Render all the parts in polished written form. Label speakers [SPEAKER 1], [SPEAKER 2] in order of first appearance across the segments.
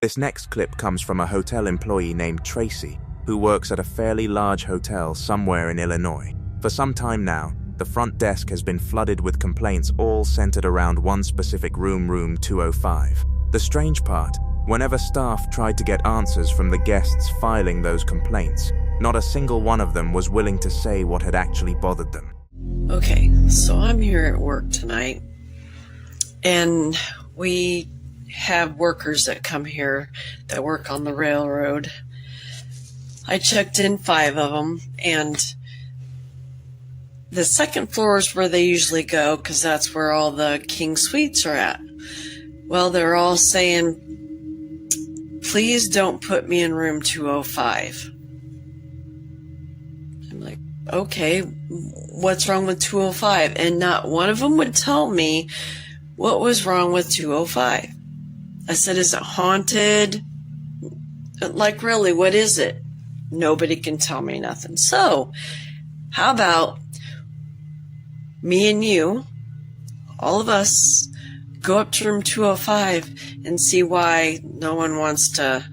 [SPEAKER 1] This next clip comes from a hotel employee named Tracy, who works at a fairly large hotel somewhere in Illinois. For some time now, the front desk has been flooded with complaints all centered around one specific room 205. The strange part, whenever staff tried to get answers from the guests filing those complaints, not a single one of them was willing to say what had actually bothered them.
[SPEAKER 2] Okay, so I'm here at work tonight, and we have workers that come here that work on the railroad. I checked in 5 of them, and the second floor is where they usually go because that's where all the king suites are at. Well, they're all saying, please don't put me in room 205. I'm like, okay, what's wrong with 205? And not one of them would tell me what was wrong with 205. I said, is it haunted? Like, really, what is it? Nobody can tell me nothing. So, how about me and you, all of us, go up to room 205 and see why no one wants to.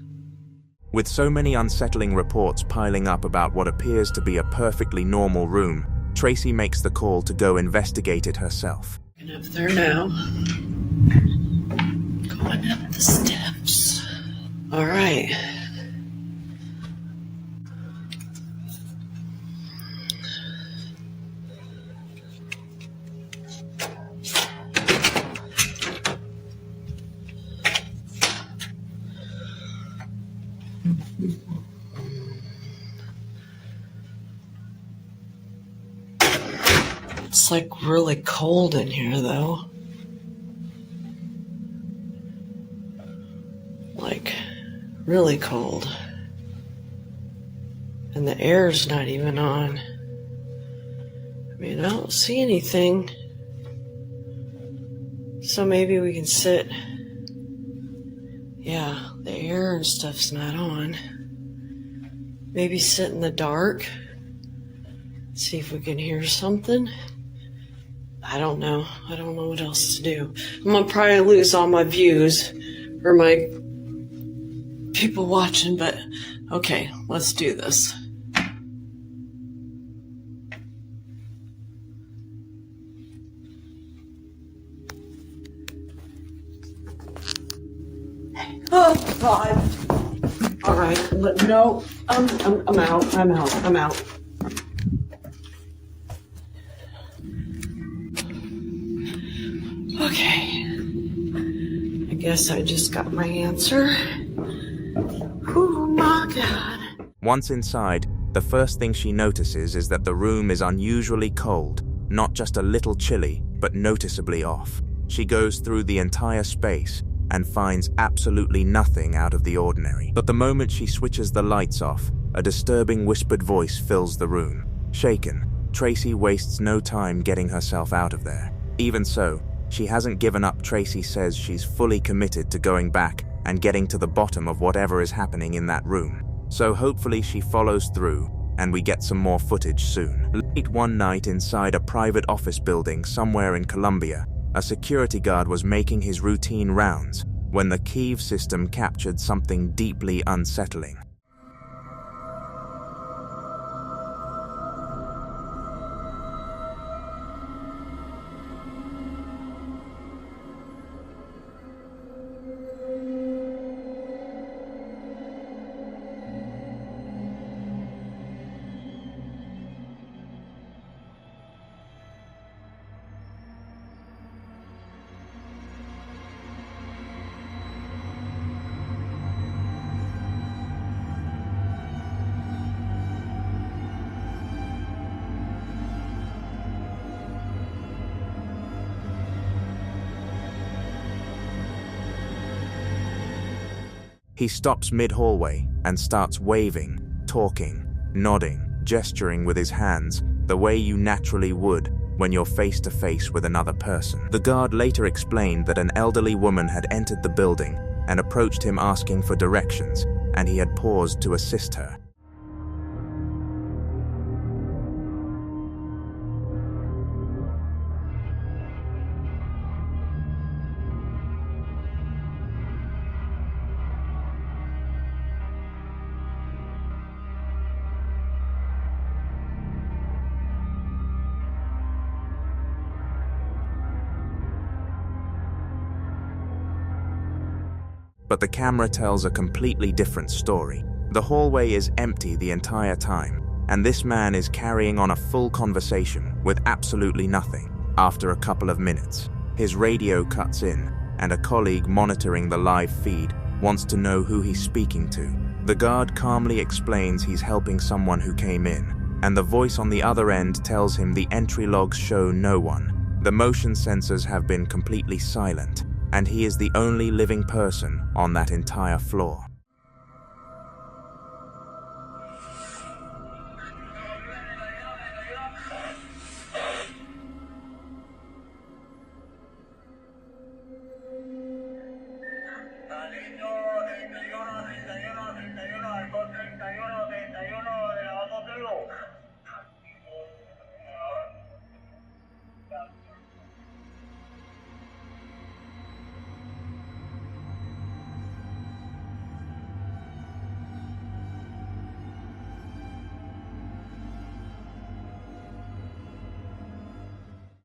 [SPEAKER 1] With so many unsettling reports piling up about what appears to be a perfectly normal room, Tracy makes the call to go investigate it herself.
[SPEAKER 2] I'm up there now. Going up the steps. All right. It's like really cold in here though. Like really cold. And the air's not even on. I mean, I don't see anything. So maybe we can sit. Yeah, the air and stuff's not on. Maybe sit in the dark. See if we can hear something. I don't know. I don't know what else to do. I'm gonna probably lose all my views or my people watching, but okay, let's do this. Oh God! All right, no, I'm out. I'm out. Okay, I guess I just got my answer. Oh my God.
[SPEAKER 1] Once inside, the first thing she notices is that the room is unusually cold, not just a little chilly, but noticeably off. She goes through the entire space and finds absolutely nothing out of the ordinary. But the moment she switches the lights off, a disturbing whispered voice fills the room. Shaken, Tracy wastes no time getting herself out of there. Even so, she hasn't given up. Tracy says she's fully committed to going back and getting to the bottom of whatever is happening in that room. So hopefully she follows through and we get some more footage soon. Late one night inside a private office building somewhere in Colombia, a security guard was making his routine rounds when the Kiev system captured something deeply unsettling. He stops mid-hallway and starts waving, talking, nodding, gesturing with his hands, the way you naturally would when you're face to face with another person. The guard later explained that an elderly woman had entered the building and approached him asking for directions, and he had paused to assist her. But the camera tells a completely different story. The hallway is empty the entire time, and this man is carrying on a full conversation with absolutely nothing. After a couple of minutes, his radio cuts in, and a colleague monitoring the live feed wants to know who he's speaking to. The guard calmly explains he's helping someone who came in, and the voice on the other end tells him the entry logs show no one. The motion sensors have been completely silent, and he is the only living person on that entire floor.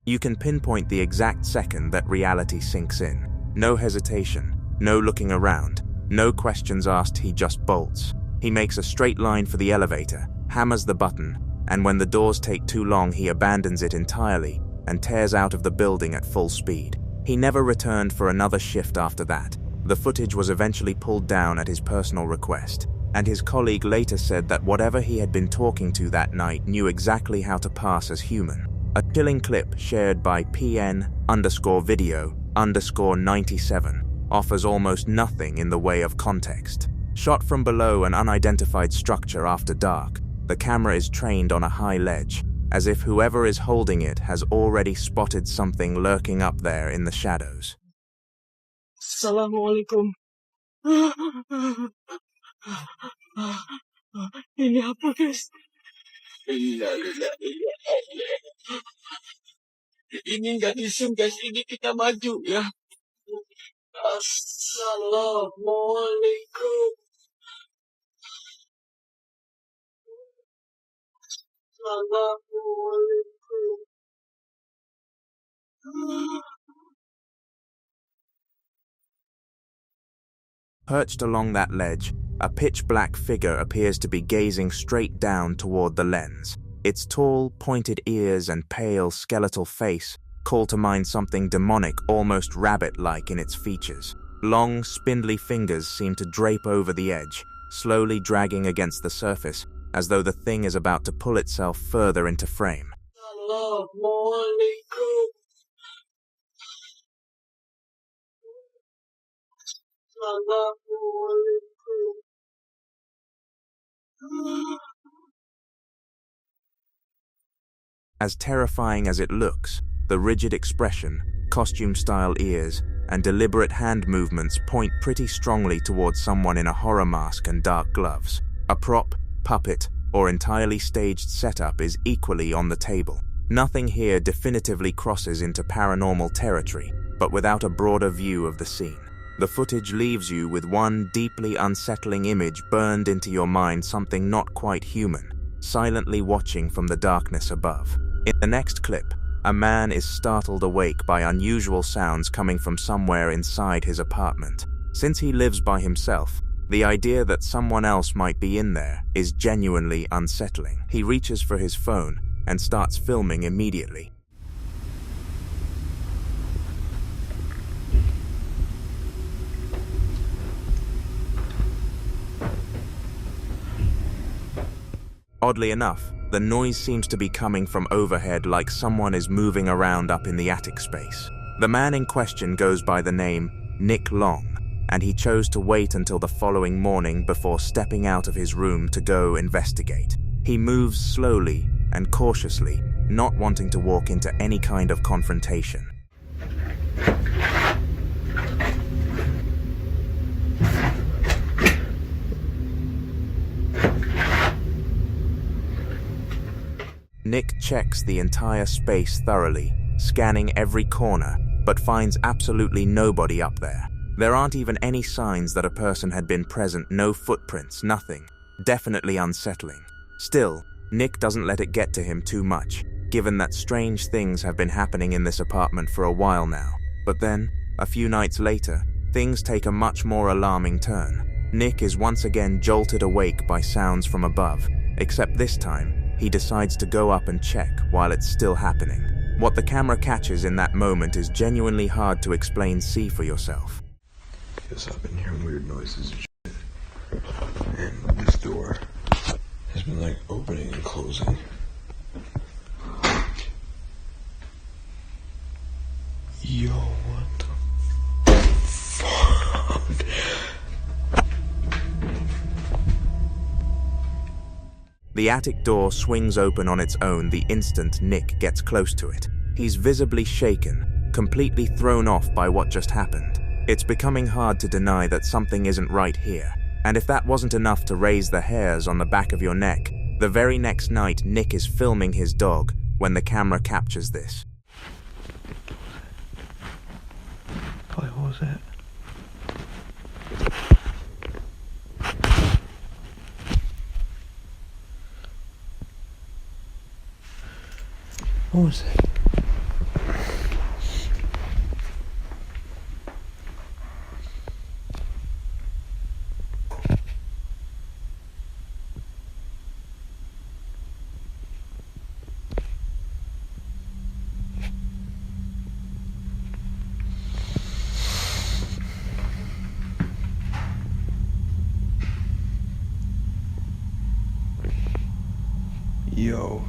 [SPEAKER 1] You can pinpoint the exact second that reality sinks in. No hesitation, no looking around, no questions asked, he just bolts. He makes a straight line for the elevator, hammers the button, and when the doors take too long, he abandons it entirely and tears out of the building at full speed. He never returned for another shift after that. The footage was eventually pulled down at his personal request, and his colleague later said that whatever he had been talking to that night knew exactly how to pass as human. A chilling clip shared by PN_video_97 offers almost nothing in the way of context. Shot from below an unidentified structure after dark, the camera is trained on a high ledge, as if whoever is holding it has already spotted something lurking up there in the shadows.
[SPEAKER 3] Assalamualaikum. Ini apa, guys? Ini nggak disum, guys. Ini kita maju ya. Assalamualaikum. Assalamualaikum.
[SPEAKER 1] Perched along that ledge, a pitch-black figure appears to be gazing straight down toward the lens. Its tall, pointed ears and pale, skeletal face call to mind something demonic, almost rabbit-like in its features. Long, spindly fingers seem to drape over the edge, slowly dragging against the surface, as though the thing is about to pull itself further into frame.
[SPEAKER 3] Assalamualaikum. Assalamualaikum.
[SPEAKER 1] As terrifying as it looks, the rigid expression, costume-style ears, and deliberate hand movements point pretty strongly towards someone in a horror mask and dark gloves. A prop, puppet, or entirely staged setup is equally on the table. Nothing here definitively crosses into paranormal territory, but without a broader view of the scene. The footage leaves you with one deeply unsettling image burned into your mind, something not quite human, silently watching from the darkness above. In the next clip, a man is startled awake by unusual sounds coming from somewhere inside his apartment. Since he lives by himself, the idea that someone else might be in there is genuinely unsettling. He reaches for his phone and starts filming immediately. Oddly enough, the noise seems to be coming from overhead, like someone is moving around up in the attic space. The man in question goes by the name Nick Long, and he chose to wait until the following morning before stepping out of his room to go investigate. He moves slowly and cautiously, not wanting to walk into any kind of confrontation. Nick checks the entire space thoroughly, scanning every corner, but finds absolutely nobody up there. There aren't even any signs that a person had been present, no footprints, nothing. Definitely unsettling. Still, Nick doesn't let it get to him too much, given that strange things have been happening in this apartment for a while now. But then, a few nights later, things take a much more alarming turn. Nick is once again jolted awake by sounds from above, except this time, he decides to go up and check while it's still happening. What the camera catches in that moment is genuinely hard to explain. See for yourself.
[SPEAKER 4] Yes, I've been hearing weird noises and shit. And this door has been like opening and closing. Yo, what the fuck?
[SPEAKER 1] The attic door swings open on its own the instant Nick gets close to it. He's visibly shaken, completely thrown off by what just happened. It's becoming hard to deny that something isn't right here. And if that wasn't enough to raise the hairs on the back of your neck, the very next night Nick is filming his dog when the camera captures this.
[SPEAKER 4] What was that? What was that? Yo.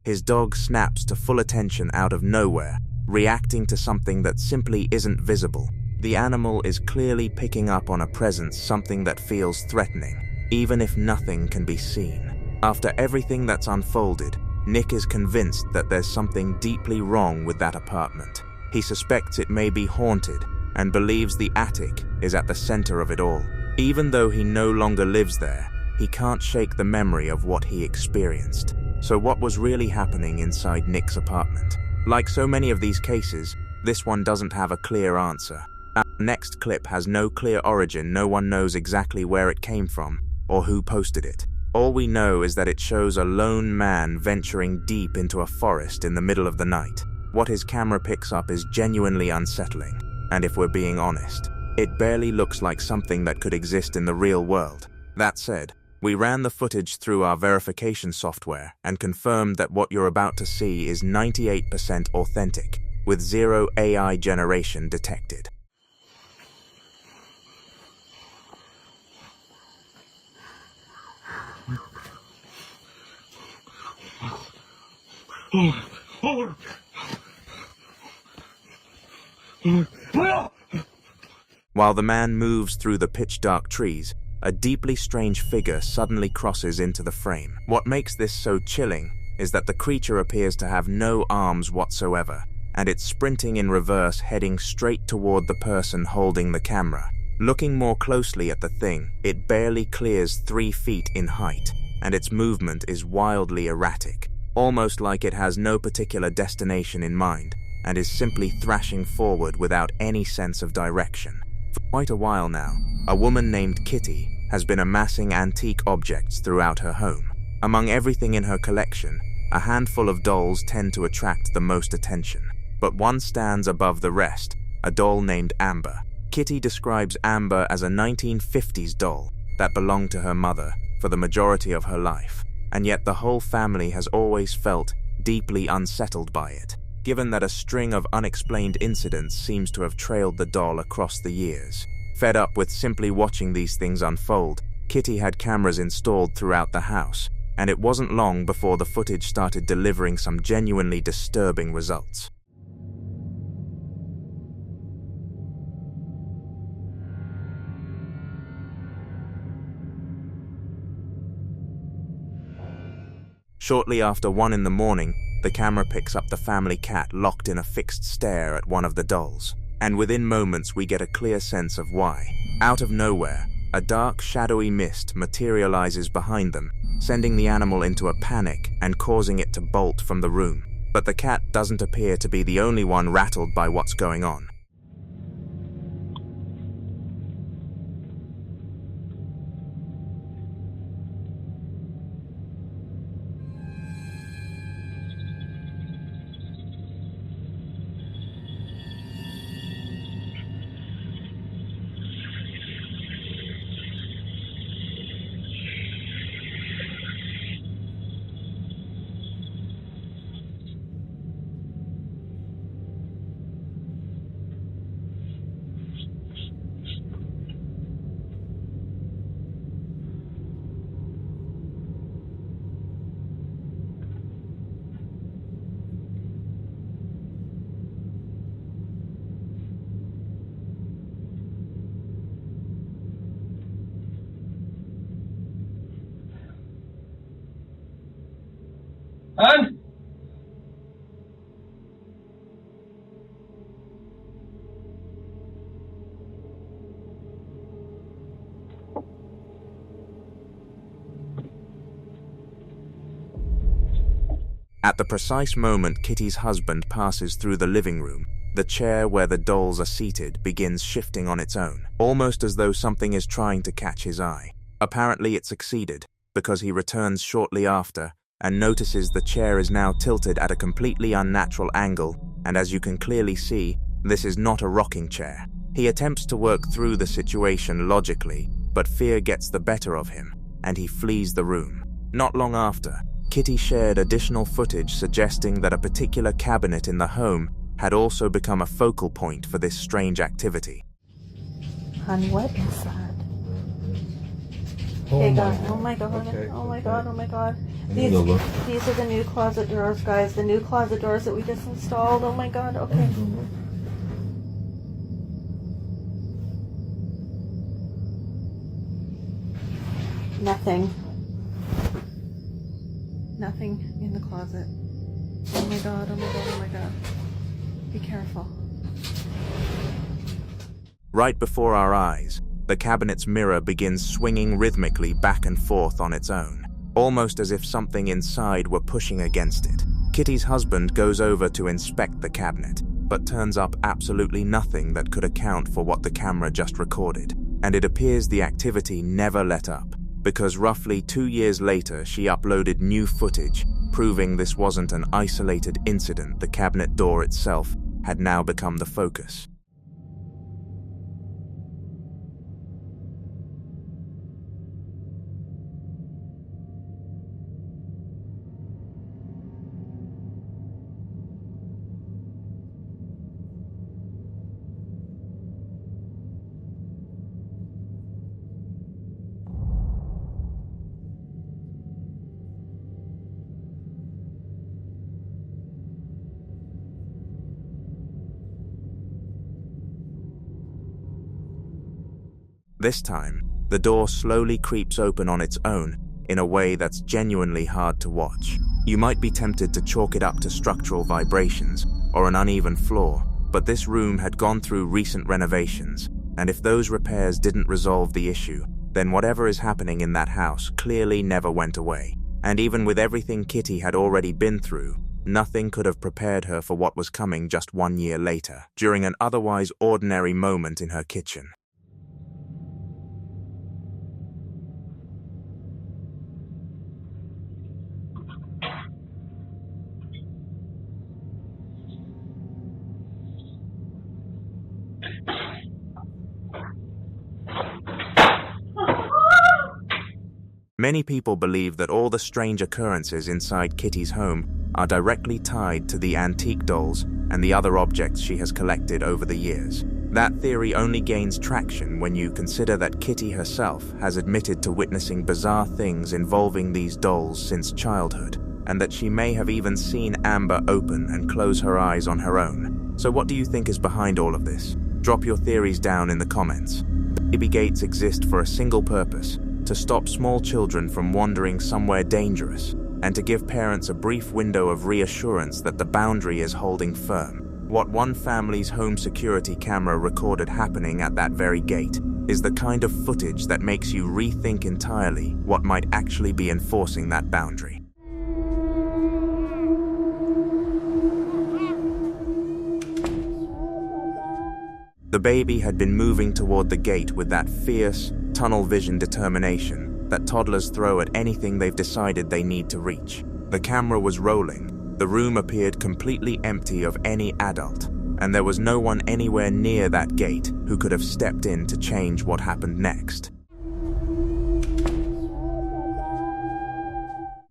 [SPEAKER 1] His dog snaps to full attention out of nowhere, reacting to something that simply isn't visible. The animal is clearly picking up on a presence, something that feels threatening, even if nothing can be seen. After everything that's unfolded, Nick is convinced that there's something deeply wrong with that apartment. He suspects it may be haunted and believes the attic is at the center of it all. Even though he no longer lives there, he can't shake the memory of what he experienced. So what was really happening inside Nick's apartment? Like so many of these cases, this one doesn't have a clear answer. Our next clip has no clear origin. No one knows exactly where it came from or who posted it. All we know is that it shows a lone man venturing deep into a forest in the middle of the night. What his camera picks up is genuinely unsettling, and if we're being honest, it barely looks like something that could exist in the real world. That said, we ran the footage through our verification software and confirmed that what you're about to see is 98% authentic, with zero AI generation detected. While the man moves through the pitch-dark trees, a deeply strange figure suddenly crosses into the frame. What makes this so chilling is that the creature appears to have no arms whatsoever, and it's sprinting in reverse, heading straight toward the person holding the camera. Looking more closely at the thing, it barely clears 3 feet in height, and its movement is wildly erratic, almost like it has no particular destination in mind, and is simply thrashing forward without any sense of direction. For quite a while now, a woman named Kitty has been amassing antique objects throughout her home. Among everything in her collection, a handful of dolls tend to attract the most attention, but one stands above the rest, a doll named Amber. Kitty describes Amber as a 1950s doll that belonged to her mother for the majority of her life, and yet the whole family has always felt deeply unsettled by it, given that a string of unexplained incidents seems to have trailed the doll across the years. Fed up with simply watching these things unfold, Kitty had cameras installed throughout the house, and it wasn't long before the footage started delivering some genuinely disturbing results. Shortly after 1 in the morning, the camera picks up the family cat locked in a fixed stare at one of the dolls, and within moments we get a clear sense of why. Out of nowhere, a dark, shadowy mist materializes behind them, sending the animal into a panic and causing it to bolt from the room. But the cat doesn't appear to be the only one rattled by what's going on.
[SPEAKER 3] Han?
[SPEAKER 1] At the precise moment Kitty's husband passes through the living room, the chair where the dolls are seated begins shifting on its own, almost as though something is trying to catch his eye. Apparently it succeeded, because he returns shortly after and notices the chair is now tilted at a completely unnatural angle, and as you can clearly see, this is not a rocking chair. He attempts to work through the situation logically, but fear gets the better of him, and he flees the room. Not long after, Kitty shared additional footage suggesting that a particular cabinet in the home had also become a focal point for this strange activity.
[SPEAKER 5] Honey, what is that?
[SPEAKER 4] Oh
[SPEAKER 5] Okay,
[SPEAKER 4] my
[SPEAKER 5] guys.
[SPEAKER 4] God.
[SPEAKER 5] Oh my god.
[SPEAKER 4] Okay,
[SPEAKER 5] Oh my
[SPEAKER 4] okay.
[SPEAKER 5] god. Oh my god.
[SPEAKER 4] I need to look.
[SPEAKER 5] These are the new closet doors, guys. The new closet doors that we just installed. Oh my god. Okay. Nothing. Nothing in the closet. Oh my god. Oh my god. Oh my god. Be careful.
[SPEAKER 1] Right before our eyes, the cabinet's mirror begins swinging rhythmically back and forth on its own, almost as if something inside were pushing against it. Kitty's husband goes over to inspect the cabinet, but turns up absolutely nothing that could account for what the camera just recorded. And it appears the activity never let up, because roughly 2 years later she uploaded new footage, proving this wasn't an isolated incident. The cabinet door itself had now become the focus. This time, the door slowly creeps open on its own in a way that's genuinely hard to watch. You might be tempted to chalk it up to structural vibrations or an uneven floor, but this room had gone through recent renovations, and if those repairs didn't resolve the issue, then whatever is happening in that house clearly never went away. And even with everything Kitty had already been through, nothing could have prepared her for what was coming just 1 year later, during an otherwise ordinary moment in her kitchen. Many people believe that all the strange occurrences inside Kitty's home are directly tied to the antique dolls and the other objects she has collected over the years. That theory only gains traction when you consider that Kitty herself has admitted to witnessing bizarre things involving these dolls since childhood, and that she may have even seen Amber open and close her eyes on her own. So what do you think is behind all of this? Drop your theories down in the comments. Baby gates exist for a single purpose: to stop small children from wandering somewhere dangerous, and to give parents a brief window of reassurance that the boundary is holding firm. What one family's home security camera recorded happening at that very gate is the kind of footage that makes you rethink entirely what might actually be enforcing that boundary. The baby had been moving toward the gate with that fierce, tunnel vision determination that toddlers throw at anything they've decided they need to reach. The camera was rolling, the room appeared completely empty of any adult, and there was no one anywhere near that gate who could have stepped in to change what happened next.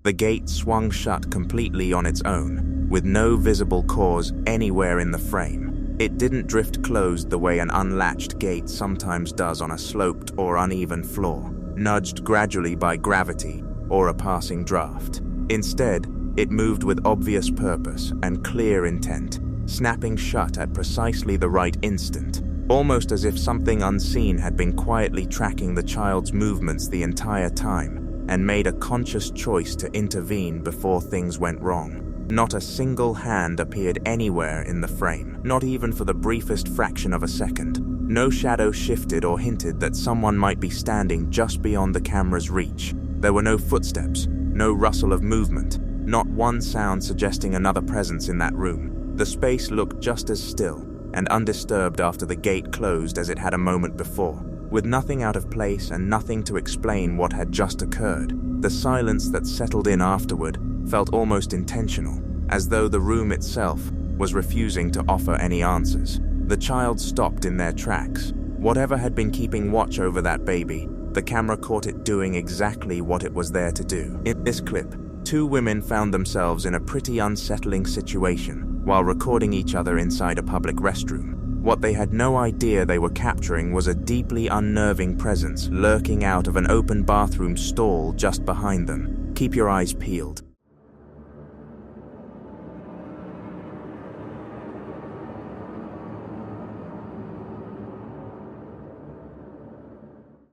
[SPEAKER 1] The gate swung shut completely on its own, with no visible cause anywhere in the frame. It didn't drift closed the way an unlatched gate sometimes does on a sloped or uneven floor, nudged gradually by gravity or a passing draft. Instead, it moved with obvious purpose and clear intent, snapping shut at precisely the right instant, almost as if something unseen had been quietly tracking the child's movements the entire time. and made a conscious choice to intervene before things went wrong. Not a single hand appeared anywhere in the frame, not even for the briefest fraction of a second. No shadow shifted or hinted that someone might be standing just beyond the camera's reach. There were no footsteps, no rustle of movement, not one sound suggesting another presence in that room. The space looked just as still and undisturbed after the gate closed as it had a moment before. With nothing out of place and nothing to explain what had just occurred, the silence that settled in afterward felt almost intentional, as though the room itself was refusing to offer any answers. The child stopped in their tracks. Whatever had been keeping watch over that baby, the camera caught it doing exactly what it was there to do. In this clip, two women found themselves in a pretty unsettling situation while recording each other inside a public restroom. What they had no idea they were capturing was a deeply unnerving presence lurking out of an open bathroom stall just behind them. Keep your eyes peeled.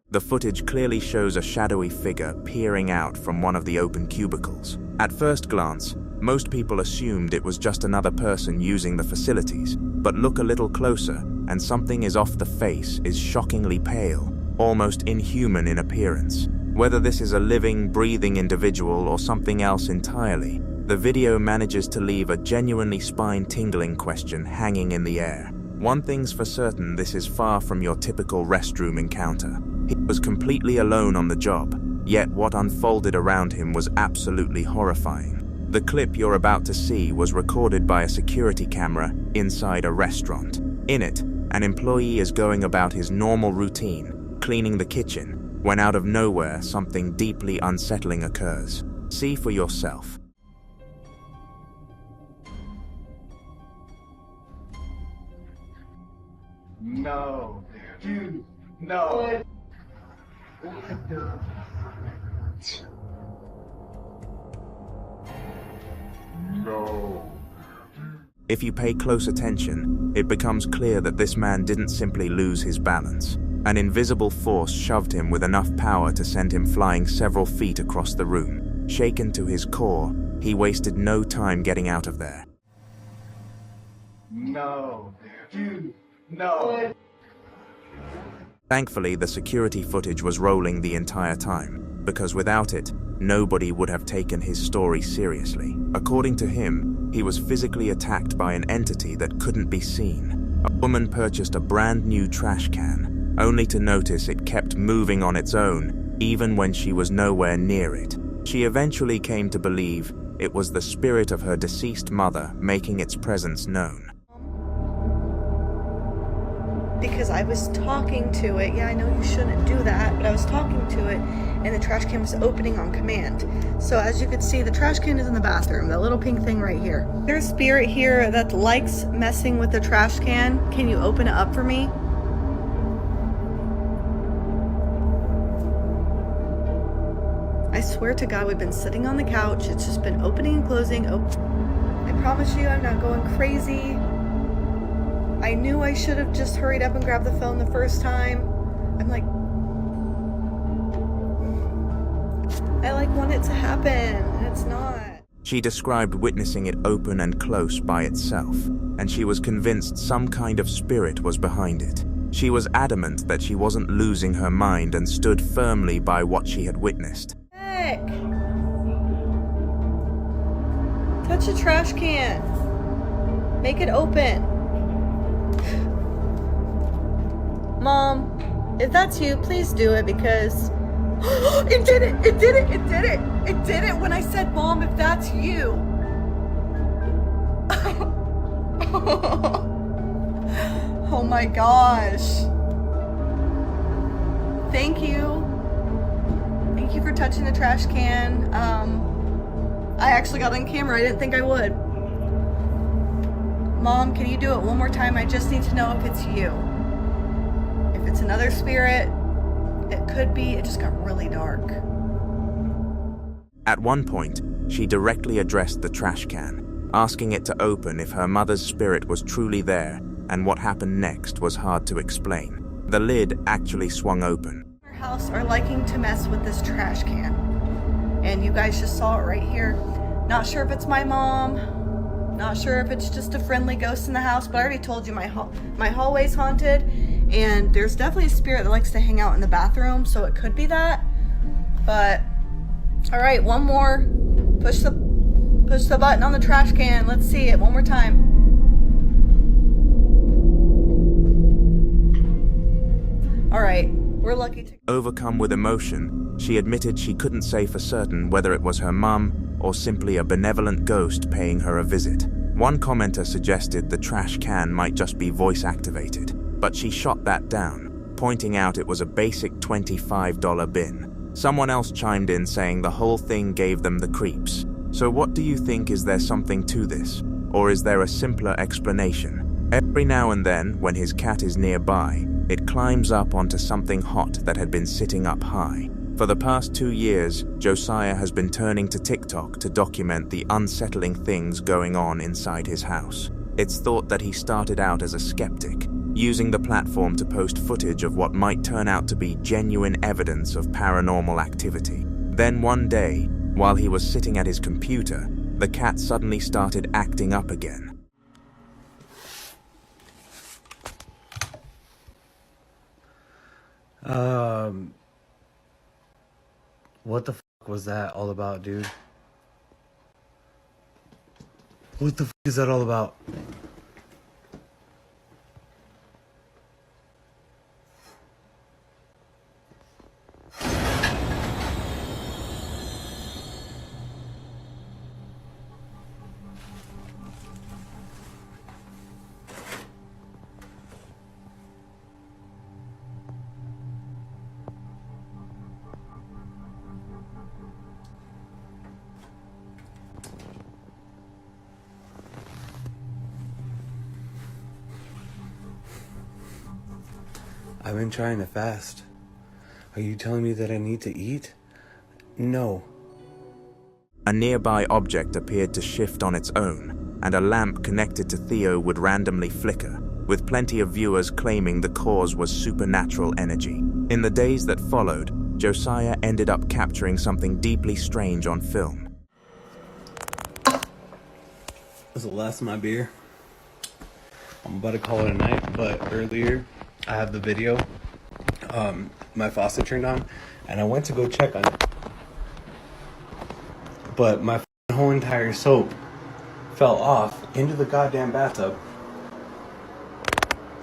[SPEAKER 1] The footage clearly shows a shadowy figure peering out from one of the open cubicles. At first glance, most people assumed it was just another person using the facilities, but look a little closer and something is off. The face is shockingly pale, almost inhuman in appearance. Whether this is a living, breathing individual or something else entirely, the video manages to leave a genuinely spine-tingling question hanging in the air. One thing's for certain, this is far from your typical restroom encounter. He was completely alone on the job, yet what unfolded around him was absolutely horrifying. The clip you're about to see was recorded by a security camera inside a restaurant. In it, an employee is going about his normal routine, cleaning the kitchen, when out of nowhere something deeply unsettling occurs. See for yourself.
[SPEAKER 3] No, dude, no.
[SPEAKER 4] No.
[SPEAKER 1] If you pay close attention, it becomes clear that this man didn't simply lose his balance. An invisible force shoved him with enough power to send him flying several feet across the room. Shaken to his core, he wasted no time getting out of there.
[SPEAKER 3] No, dude, no.
[SPEAKER 1] Thankfully, the security footage was rolling the entire time, because without it, nobody would have taken his story seriously. According to him, he was physically attacked by an entity that couldn't be seen. A woman purchased a brand new trash can, only to notice it kept moving on its own, even when she was nowhere near it. She eventually came to believe it was the spirit of her deceased mother making its presence known.
[SPEAKER 5] Because I was talking to it. Yeah, I know you shouldn't do that, but I was talking to it and the trash can was opening on command. So as you can see, the trash can is in the bathroom, that little pink thing right here. There's a spirit here that likes messing with the trash can. Can you open it up for me? I swear to God, we've been sitting on the couch. It's just been opening and closing. I promise you, I'm not going crazy. I knew I should have just hurried up and grabbed the phone the first time. I'm like, I want it to happen, and it's not.
[SPEAKER 1] She described witnessing it open and close by itself, and she was convinced some kind of spirit was behind it. She was adamant that she wasn't losing her mind and stood firmly by what she had witnessed.
[SPEAKER 5] Heck! Touch the trash can. Make it open. Mom, if that's you, please do it because it did it! It did it! It did it! It did it when I said, Mom, if that's you. Oh my gosh. Thank you. Thank you for touching the trash can. I actually got on camera. I didn't think I would. Mom, can you do it one more time? I just need to know if it's you. If it's another spirit, it could be. It just got really dark.
[SPEAKER 1] At one point, she directly addressed the trash can, asking it to open if her mother's spirit was truly there, and what happened next was hard to explain. The lid actually swung open.
[SPEAKER 5] Our house are liking to mess with this trash can. And you guys just saw it right here. Not sure if it's my mom. Not sure if it's just a friendly ghost in the house, but I already told you my hallway's haunted, and there's definitely a spirit that likes to hang out in the bathroom, so it could be that. But all right, one more. Push the button on the trash can. Let's see it one more time. All right, we're lucky to...
[SPEAKER 1] Overcome with emotion, she admitted she couldn't say for certain whether it was her mum or simply a benevolent ghost paying her a visit. One commenter suggested the trash can might just be voice activated, but she shot that down, pointing out it was a basic $25 bin. Someone else chimed in saying the whole thing gave them the creeps. So what do you think? Is there something to this? Or is there a simpler explanation? Every now and then, when his cat is nearby, it climbs up onto something hot that had been sitting up high. For the past 2 years, Josiah has been turning to TikTok to document the unsettling things going on inside his house. It's thought that he started out as a skeptic, using the platform to post footage of what might turn out to be genuine evidence of paranormal activity. Then one day, while he was sitting at his computer, the cat suddenly started acting up again.
[SPEAKER 6] What the fuck was that all about, dude? What the fuck is that all about? I've been trying to fast. Are you telling me that I need to eat? No.
[SPEAKER 1] A nearby object appeared to shift on its own, and a lamp connected to Theo would randomly flicker, with plenty of viewers claiming the cause was supernatural energy. In the days that followed, Josiah ended up capturing something deeply strange on film.
[SPEAKER 6] This is the last of my beer. I'm about to call it a night, but earlier I have the video, my faucet turned on, and I went to go check on it. But my whole entire soap fell off into the goddamn bathtub.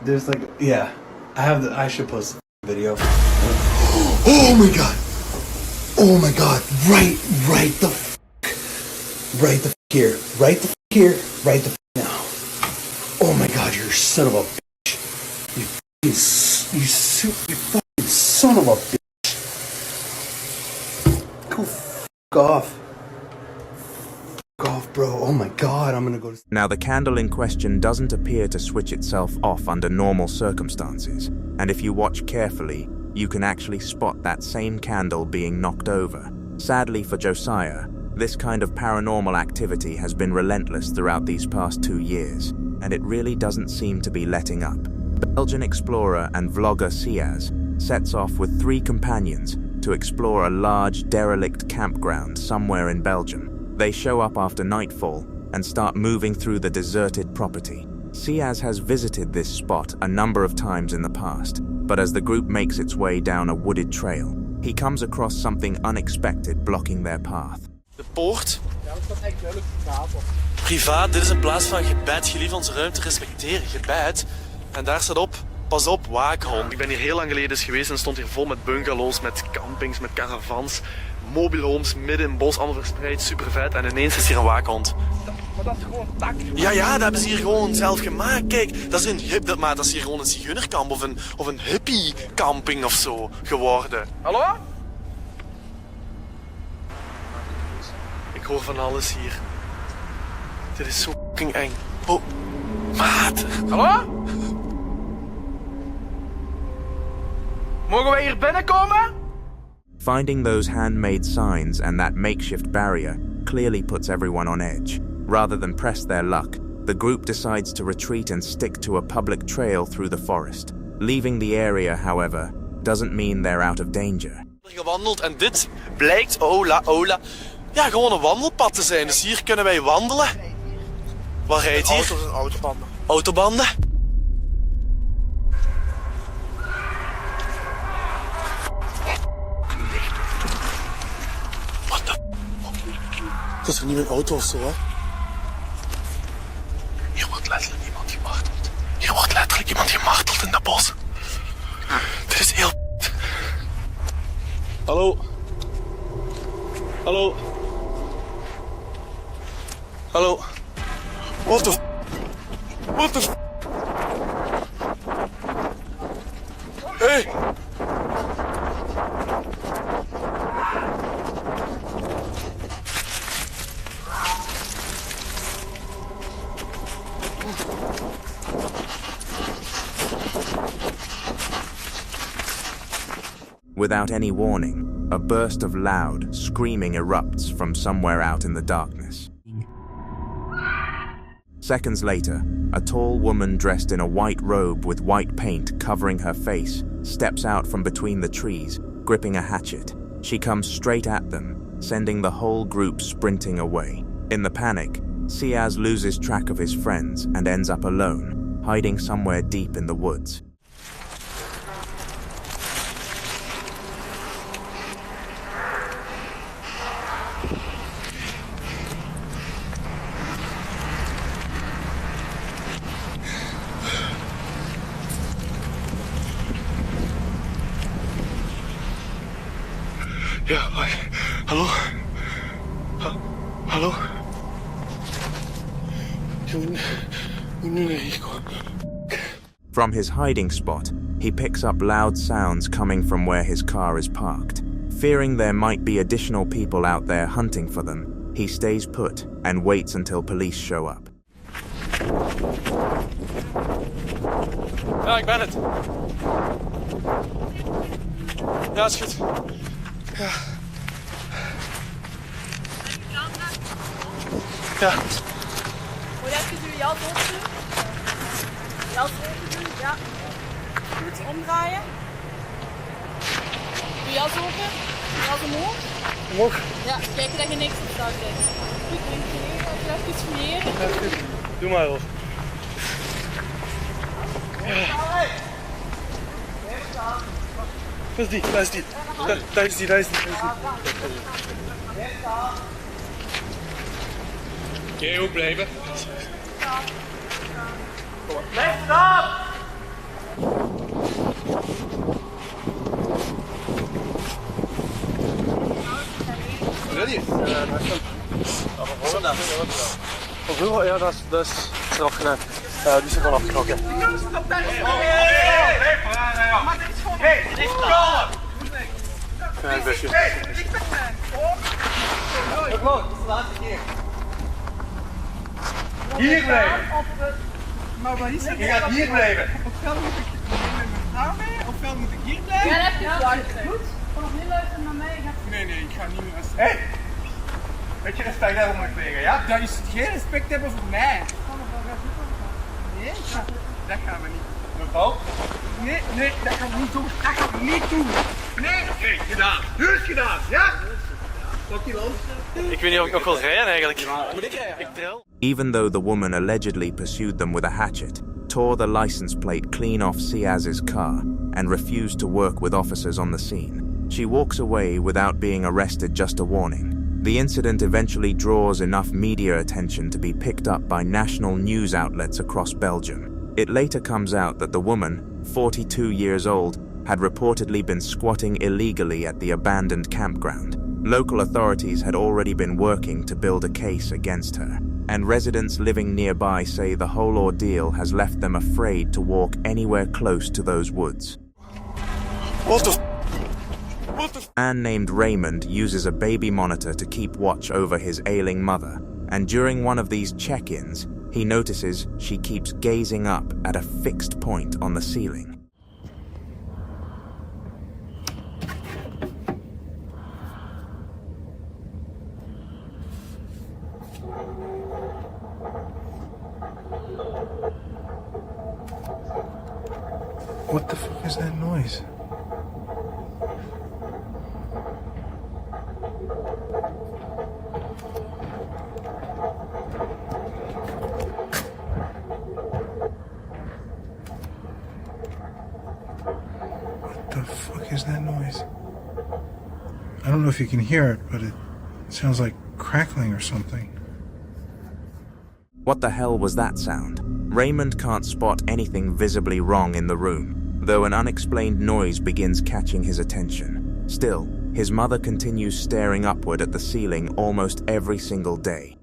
[SPEAKER 6] There's like, yeah, I should post the video. Oh my god! Oh my god! Right the here. Right the here. Right the now. Oh my god, you're a son of a bitch. You fucking son of a bitch. Go f*** off. F*** off, bro. Oh my god, I'm gonna go to...
[SPEAKER 1] Now, the candle in question doesn't appear to switch itself off under normal circumstances, and if you watch carefully, you can actually spot that same candle being knocked over. Sadly for Josiah, this kind of paranormal activity has been relentless throughout these past 2 years, and it really doesn't seem to be letting up. Belgian explorer and vlogger Siaz sets off with 3 companions to explore a large derelict campground somewhere in Belgium. They show up after nightfall and start moving through the deserted property. Siaz has visited this spot a number of times in the past, but as the group makes its way down a wooded trail, he comes across something unexpected blocking their path.
[SPEAKER 7] De poort. Privaat, dit is een plaats van gebed. Gelief onze ruimte respecteren. Gebed. En daar staat op, pas op, waakhond. Ik ben hier heel lang geleden eens geweest en stond hier vol met bungalows, met campings, met caravans, mobile homes, midden in het bos, allemaal verspreid, super vet. En ineens is hier een waakhond. Maar dat is gewoon tak. Ja, dat hebben ze hier gewoon zelf gemaakt. Kijk, dat is hier gewoon een zigeunerkamp of een hippie camping of zo geworden. Hallo? Ik hoor van alles hier. Dit is zo fucking eng. Oh, maat. Hallo? Mogen wij hier binnenkomen?
[SPEAKER 1] Finding those handmade signs and that makeshift barrier clearly puts everyone on edge. Rather than press their luck, the group decides to retreat and stick to a public trail through the forest. Leaving the area, however, doesn't mean they're out of danger.
[SPEAKER 7] Gewandeld en dit blijkt, ola, ja, gewoon een wandelpad te zijn. Dus hier kunnen wij wandelen. Wat rijdt hier?
[SPEAKER 8] Auto's en autobanden.
[SPEAKER 7] Autobanden. Wat de...
[SPEAKER 8] Dat is er niet mijn auto of zo, hè?
[SPEAKER 7] Hier wordt letterlijk iemand gemarteld. Hier wordt letterlijk iemand gemarteld in dat bos. Dit is heel... Hallo? Hallo? Hallo? What the... What the... Hey!
[SPEAKER 1] Without any warning, a burst of loud screaming erupts from somewhere out in the darkness. Seconds later, a tall woman dressed in a white robe with white paint covering her face steps out from between the trees, gripping a hatchet. She comes straight at them, sending the whole group sprinting away. In the panic, Siaz loses track of his friends and ends up alone, hiding somewhere deep in the woods.
[SPEAKER 7] Ja, hoi. Hallo? Hallo? Ik moet nu naar hier komen.
[SPEAKER 1] From his hiding spot, he picks up loud sounds coming from where his car is parked. Fearing there might be additional people out there hunting for them, he stays put and waits until police show up.
[SPEAKER 7] Ja, ik ben het. Ja, is goed. Ja. Ja.
[SPEAKER 9] Moet je even je jas open doen? Jas open doen, ja. Goed, omdraaien. Je jas open. Je jas omhoog.
[SPEAKER 7] Omhoog.
[SPEAKER 9] Ja, kijk dat je niks op zak hebt. Goed, denk je neer, als je even iets verleren.
[SPEAKER 7] Ja, goed. Doe maar, Rolf. Dat is die, dat is die. Daar is die, daar is die. Oké, goed blijven.
[SPEAKER 3] Blijf staan!
[SPEAKER 7] Ready? Van vroeger, ja, dat is eraf gedaan. Die is er gewoon afgetrokken. Ja, ik ben goed.
[SPEAKER 3] Hier blijven! Maar waar is het? Je gaat hier blijven! Ofwel moet ik met mijn arm mee, ofwel moet ik hier blijven.
[SPEAKER 9] Ja, dat heb je goed. Vanaf nu luisteren naar mij.
[SPEAKER 3] Nee, ik ga niet meer luisteren. Hé! Weet je respect hebben voor mijn collega, ja? Dat is geen respect hebben voor mij. Nee, dat gaan we niet. Mevrouw? Nee, dat gaan we niet doen. Dat gaan we niet doen. Nee, oké, gedaan. Nu is gedaan, ja? Pak die land.
[SPEAKER 7] Ik weet niet of ik nog wil rijden eigenlijk. Moet ik rijden? Ik tril.
[SPEAKER 1] Even though the woman allegedly pursued them with a hatchet, tore the license plate clean off Siaz's car, and refused to work with officers on the scene, she walks away without being arrested, just a warning. The incident eventually draws enough media attention to be picked up by national news outlets across Belgium. It later comes out that the woman, 42 years old, had reportedly been squatting illegally at the abandoned campground. Local authorities had already been working to build a case against her, and residents living nearby say the whole ordeal has left them afraid to walk anywhere close to those woods.
[SPEAKER 7] What the...
[SPEAKER 1] A man named Raymond uses a baby monitor to keep watch over his ailing mother, and during one of these check-ins, he notices she keeps gazing up at a fixed point on the ceiling.
[SPEAKER 4] What the fuck is that noise?
[SPEAKER 10] I don't know if you can hear it, but it sounds like crackling or something.
[SPEAKER 1] What the hell was that sound? Raymond can't spot anything visibly wrong in the room, though an unexplained noise begins catching his attention. Still, his mother continues staring upward at the ceiling almost every single day.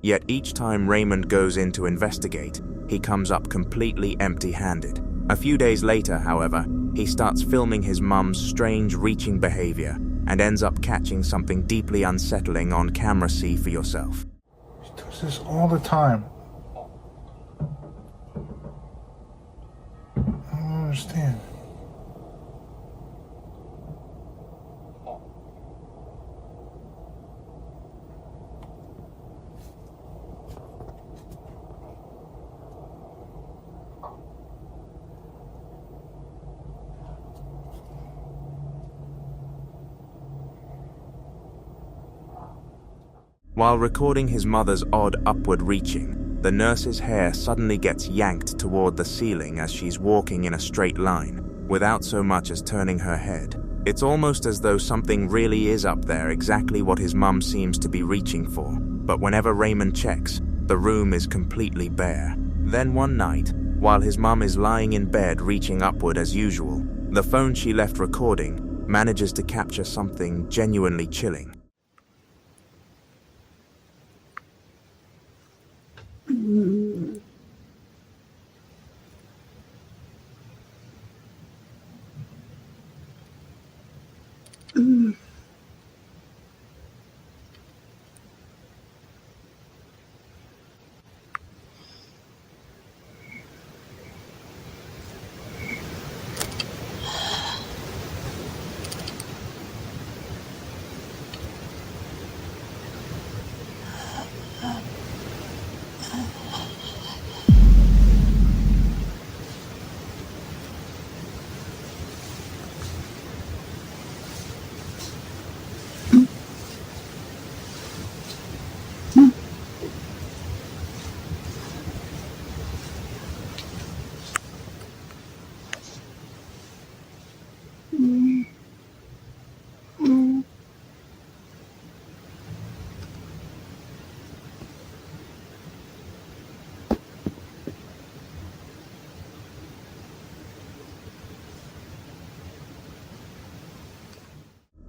[SPEAKER 1] Yet each time Raymond goes in to investigate, he comes up completely empty-handed. A few days later, however, he starts filming his mum's strange reaching behavior and ends up catching something deeply unsettling on camera. See for yourself.
[SPEAKER 10] She does this all the time. I don't understand.
[SPEAKER 1] While recording his mother's odd upward reaching, the nurse's hair suddenly gets yanked toward the ceiling as she's walking in a straight line, without so much as turning her head. It's almost as though something really is up there, exactly what his mum seems to be reaching for. But whenever Raymond checks, the room is completely bare. Then one night, while his mum is lying in bed reaching upward as usual, the phone she left recording manages to capture something genuinely chilling.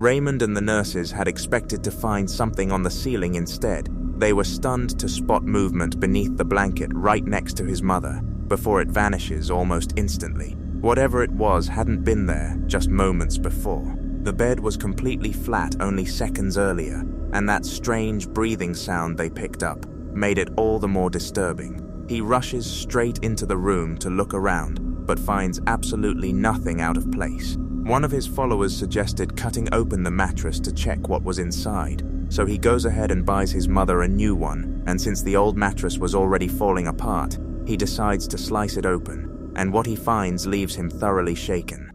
[SPEAKER 1] Raymond and the nurses had expected to find something on the ceiling instead. They were stunned to spot movement beneath the blanket right next to his mother, before it vanishes almost instantly. Whatever it was hadn't been there just moments before. The bed was completely flat only seconds earlier, and that strange breathing sound they picked up made it all the more disturbing. He rushes straight into the room to look around, but finds absolutely nothing out of place. One of his followers suggested cutting open the mattress to check what was inside, so he goes ahead and buys his mother a new one, and since the old mattress was already falling apart, he decides to slice it open, and what he finds leaves him thoroughly shaken.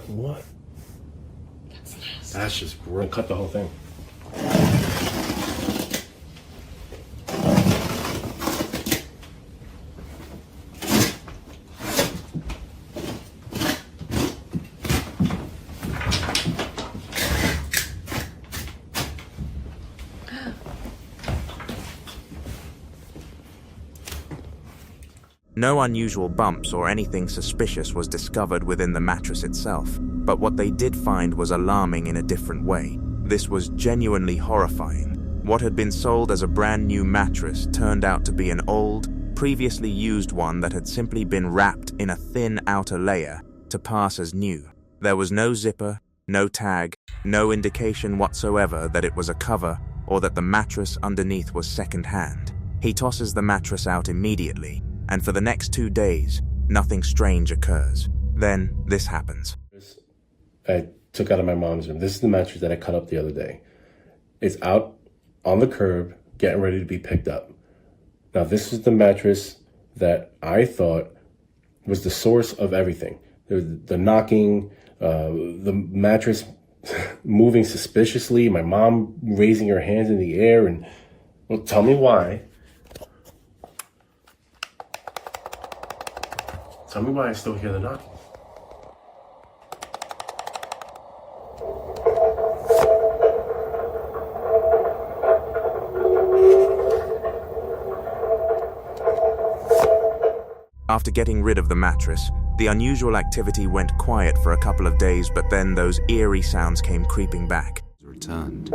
[SPEAKER 11] What? That's just, we're gonna cut the whole thing.
[SPEAKER 1] No unusual bumps or anything suspicious was discovered within the mattress itself, but what they did find was alarming in a different way. This was genuinely horrifying. What had been sold as a brand new mattress turned out to be an old, previously used one that had simply been wrapped in a thin outer layer to pass as new. There was no zipper, no tag, no indication whatsoever that it was a cover or that the mattress underneath was second-hand. He tosses the mattress out immediately, and for the next 2 days, nothing strange occurs. Then, this happens.
[SPEAKER 11] I took out of my mom's room. This is the mattress that I cut up the other day. It's out on the curb, getting ready to be picked up. Now, this is the mattress that I thought was the source of everything. The knocking, the mattress moving suspiciously, my mom raising her hands in the air, and well, tell me why. Tell me why I still hear the knocking.
[SPEAKER 1] After getting rid of the mattress, the unusual activity went quiet for a couple of days, but then those eerie sounds came creeping back.
[SPEAKER 12] Returned.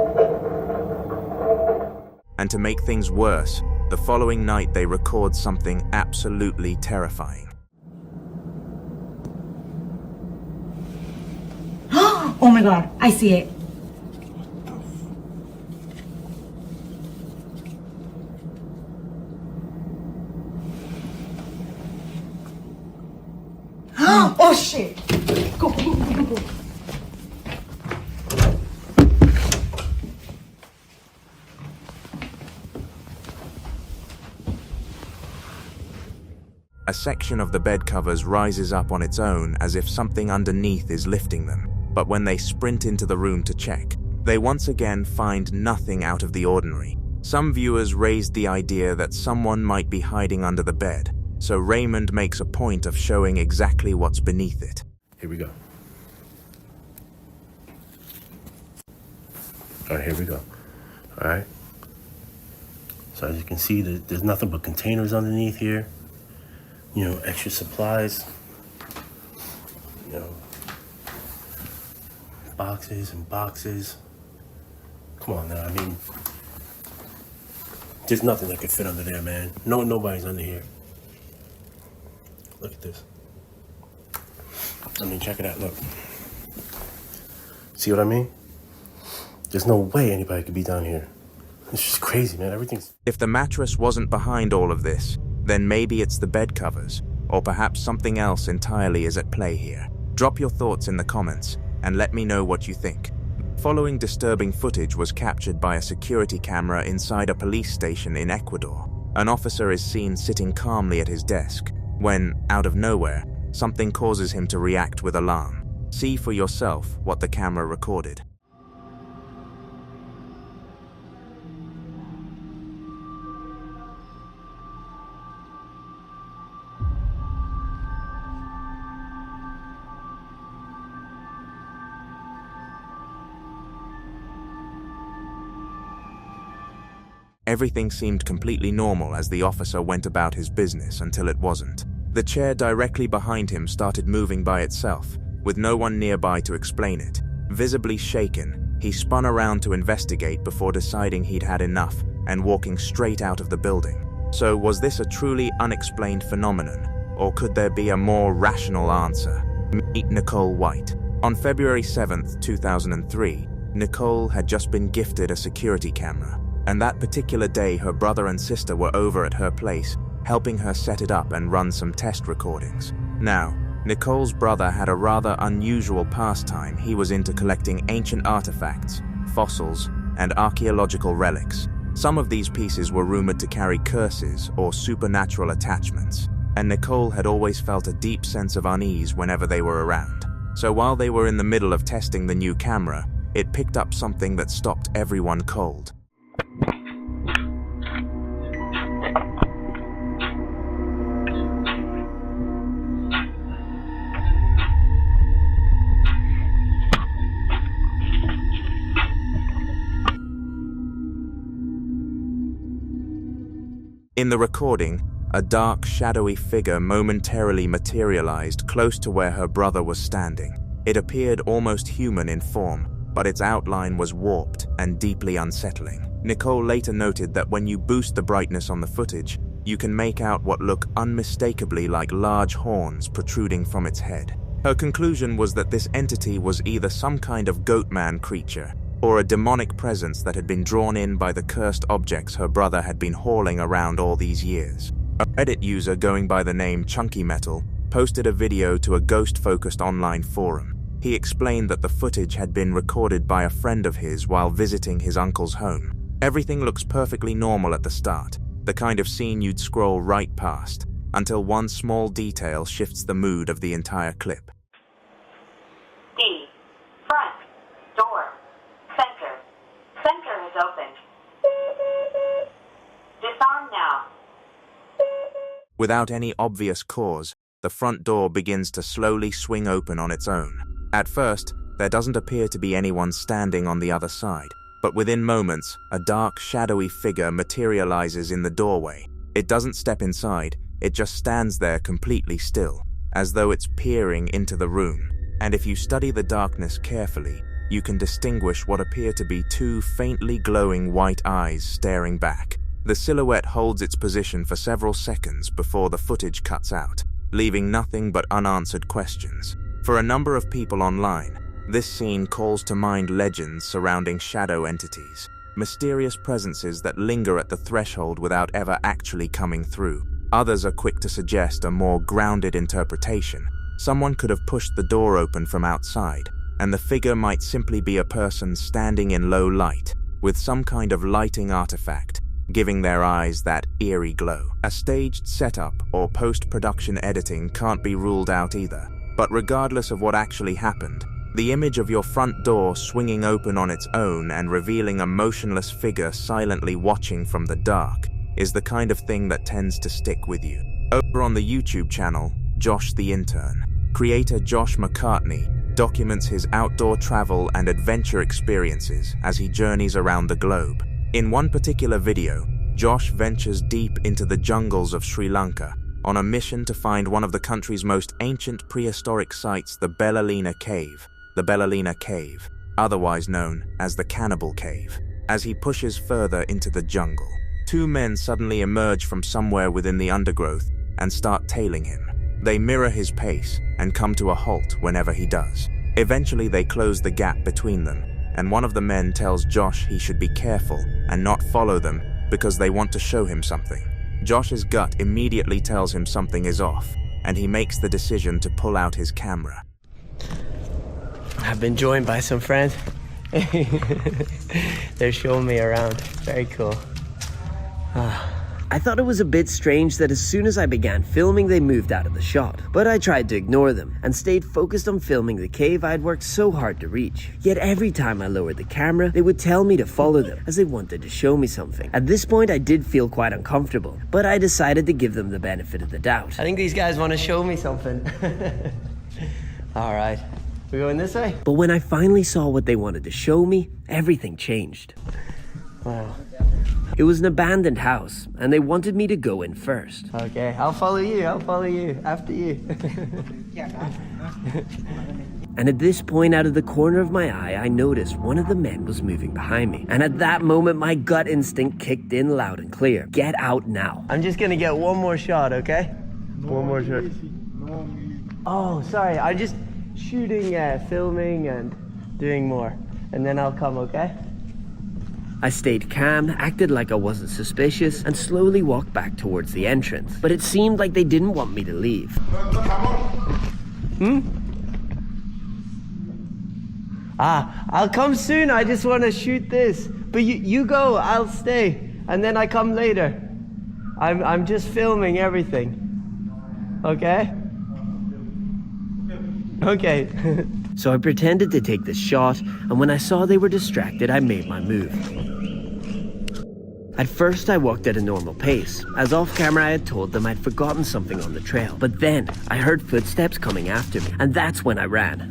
[SPEAKER 1] And to make things worse, the following night they record something absolutely terrifying.
[SPEAKER 13] Oh my god, I see it. Oh shit! Go, go, go, go, go.
[SPEAKER 1] A section of the bed covers rises up on its own as if something underneath is lifting them. But when they sprint into the room to check, they once again find nothing out of the ordinary. Some viewers raised the idea that someone might be hiding under the bed, so Raymond makes a point of showing exactly what's beneath it.
[SPEAKER 11] Here we go. All right, here we go. All right. So as you can see, there's nothing but containers underneath here. You know, extra supplies. You know, boxes and boxes. Come on now, I mean, there's nothing that could fit under there, man. Nobody's under here. Look at this. I mean, check it out, look. See what I mean? There's no way anybody could be down here. It's just crazy, man. Everything's...
[SPEAKER 1] If the mattress wasn't behind all of this, then maybe it's the bed covers, or perhaps something else entirely is at play here. Drop your thoughts in the comments, and let me know what you think. Following disturbing footage was captured by a security camera inside a police station in Ecuador. An officer is seen sitting calmly at his desk, when, out of nowhere, something causes him to react with alarm. See for yourself what the camera recorded. Everything seemed completely normal as the officer went about his business until it wasn't. The chair directly behind him started moving by itself, with no one nearby to explain it. Visibly shaken, he spun around to investigate before deciding he'd had enough and walking straight out of the building. So was this a truly unexplained phenomenon, or could there be a more rational answer? Meet Nicole White. On February 7th, 2003, Nicole had just been gifted a security camera. And that particular day, her brother and sister were over at her place, helping her set it up and run some test recordings. Now, Nicole's brother had a rather unusual pastime. He was into collecting ancient artifacts, fossils, and archaeological relics. Some of these pieces were rumored to carry curses or supernatural attachments, and Nicole had always felt a deep sense of unease whenever they were around. So while they were in the middle of testing the new camera, it picked up something that stopped everyone cold. In the recording, a dark, shadowy figure momentarily materialized close to where her brother was standing. It appeared almost human in form, but its outline was warped and deeply unsettling. Nicole later noted that when you boost the brightness on the footage, you can make out what look unmistakably like large horns protruding from its head. Her conclusion was that this entity was either some kind of goatman creature, or a demonic presence that had been drawn in by the cursed objects her brother had been hauling around all these years. A Reddit user going by the name Chunky Metal posted a video to a ghost-focused online forum. He explained that the footage had been recorded by a friend of his while visiting his uncle's home. Everything looks perfectly normal at the start, the kind of scene you'd scroll right past, until one small detail shifts the mood of the entire clip.
[SPEAKER 12] D. Front. Door. Center. Center is open. Disarm now.
[SPEAKER 1] Without any obvious cause, the front door begins to slowly swing open on its own. At first, there doesn't appear to be anyone standing on the other side, but within moments, a dark, shadowy figure materializes in the doorway. It doesn't step inside, it just stands there completely still, as though it's peering into the room. And if you study the darkness carefully, you can distinguish what appear to be two faintly glowing white eyes staring back. The silhouette holds its position for several seconds before the footage cuts out, leaving nothing but unanswered questions. For a number of people online, this scene calls to mind legends surrounding shadow entities, mysterious presences that linger at the threshold without ever actually coming through. Others are quick to suggest a more grounded interpretation. Someone could have pushed the door open from outside, and the figure might simply be a person standing in low light, with some kind of lighting artifact, giving their eyes that eerie glow. A staged setup or post-production editing can't be ruled out either. But regardless of what actually happened, the image of your front door swinging open on its own and revealing a motionless figure silently watching from the dark is the kind of thing that tends to stick with you. Over on the YouTube channel, Josh the Intern, creator Josh McCartney documents his outdoor travel and adventure experiences as he journeys around the globe. In one particular video, Josh ventures deep into the jungles of Sri Lanka on a mission to find one of the country's most ancient prehistoric sites, the Bellalina Cave. The Bellalina Cave, otherwise known as the Cannibal Cave. As he pushes further into the jungle, two men suddenly emerge from somewhere within the undergrowth and start tailing him. They mirror his pace and come to a halt whenever he does. Eventually they close the gap between them, and one of the men tells Josh he should be careful and not follow them because they want to show him something. Josh's gut immediately tells him something is off, and he makes the decision to pull out his camera.
[SPEAKER 14] I've been joined by some friends. They're showing me around. Very cool. I thought it was a bit strange that as soon as I began filming, they moved out of the shot. But I tried to ignore them and stayed focused on filming the cave I'd worked so hard to reach. Yet every time I lowered the camera, they would tell me to follow them as they wanted to show me something. At this point, I did feel quite uncomfortable, but I decided to give them the benefit of the doubt. I think these guys want to show me something. All right. We're going this way? But when I finally saw what they wanted to show me, everything changed. Wow. It was an abandoned house, and they wanted me to go in first. Okay, I'll follow you, after you. And at this point, out of the corner of my eye, I noticed one of the men was moving behind me. And at that moment, my gut instinct kicked in loud and clear. Get out now. I'm just gonna get one more shot, okay? One more shot. Oh, sorry, I'm just shooting, filming, and doing more. And then I'll come, okay? I stayed calm, acted like I wasn't suspicious, and slowly walked back towards the entrance. But it seemed like they didn't want me to leave. I'll come soon, I just want to shoot this. But you go, I'll stay, and then I come later. I'm just filming everything. Okay? Okay. So I pretended to take the shot, and when I saw they were distracted, I made my move. At first, I walked at a normal pace, as off camera I had told them I'd forgotten something on the trail. But then, I heard footsteps coming after me, and that's when I ran.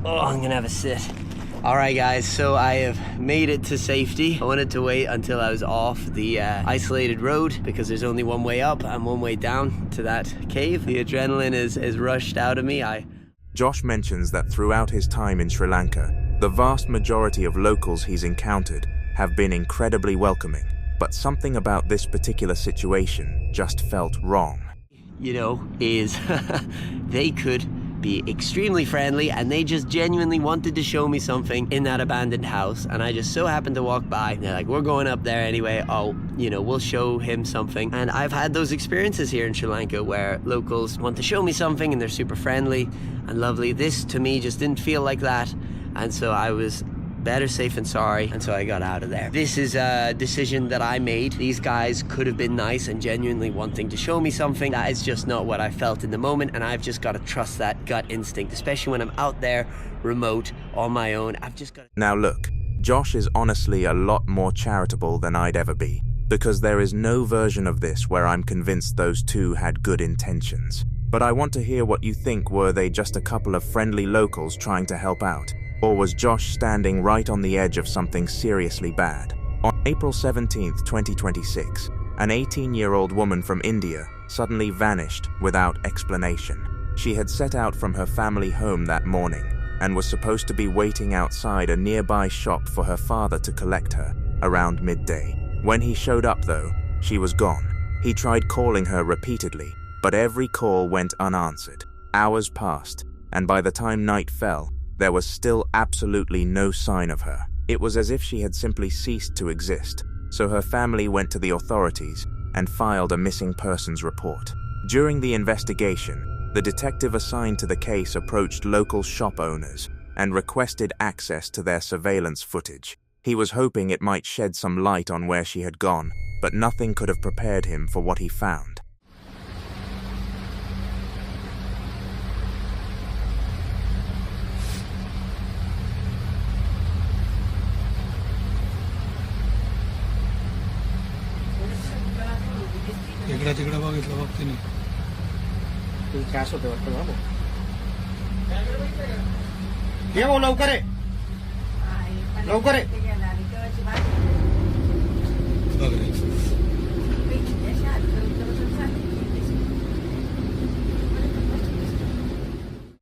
[SPEAKER 14] Oh, I'm gonna have a sit. Alright guys, so I have made it to safety. I wanted to wait until I was off the isolated road because there's only one way up and one way down to that cave. The adrenaline is rushed out of me.
[SPEAKER 1] Josh mentions that throughout his time in Sri Lanka, the vast majority of locals he's encountered have been incredibly welcoming, but something about this particular situation just felt wrong.
[SPEAKER 14] You know, is they could be extremely friendly and they just genuinely wanted to show me something in that abandoned house, and I just so happened to walk by. They're like, we're going up there anyway, we'll show him something. And I've had those experiences here in Sri Lanka where locals want to show me something and they're super friendly and lovely. This to me just didn't feel like that, and so I was Better safe than sorry, and so I got out of there. This is a decision that I made. These guys could have been nice and genuinely wanting to show me something. That is just not what I felt in the moment, and I've just got to trust that gut instinct, especially when I'm out there, remote, on my own. I've just got to...
[SPEAKER 1] Now look, Josh is honestly a lot more charitable than I'd ever be, because there is no version of this where I'm convinced those two had good intentions. But I want to hear what you think. Were they just a couple of friendly locals trying to help out? Or was Josh standing right on the edge of something seriously bad? On April 17th, 2026, an 18-year-old woman from India suddenly vanished without explanation. She had set out from her family home that morning and was supposed to be waiting outside a nearby shop for her father to collect her around midday. When he showed up though, she was gone. He tried calling her repeatedly, but every call went unanswered. Hours passed, and by the time night fell, there was still absolutely no sign of her. It was as if she had simply ceased to exist, so her family went to the authorities and filed a missing persons report. During the investigation, the detective assigned to the case approached local shop owners and requested access to their surveillance footage. He was hoping it might shed some light on where she had gone, but nothing could have prepared him for what he found.
[SPEAKER 10] तिकडं बघितलं बघते मी
[SPEAKER 3] cash होते वाटतं बाबू ये भाऊ लवकर आहे लवकर आहे
[SPEAKER 10] बघ रे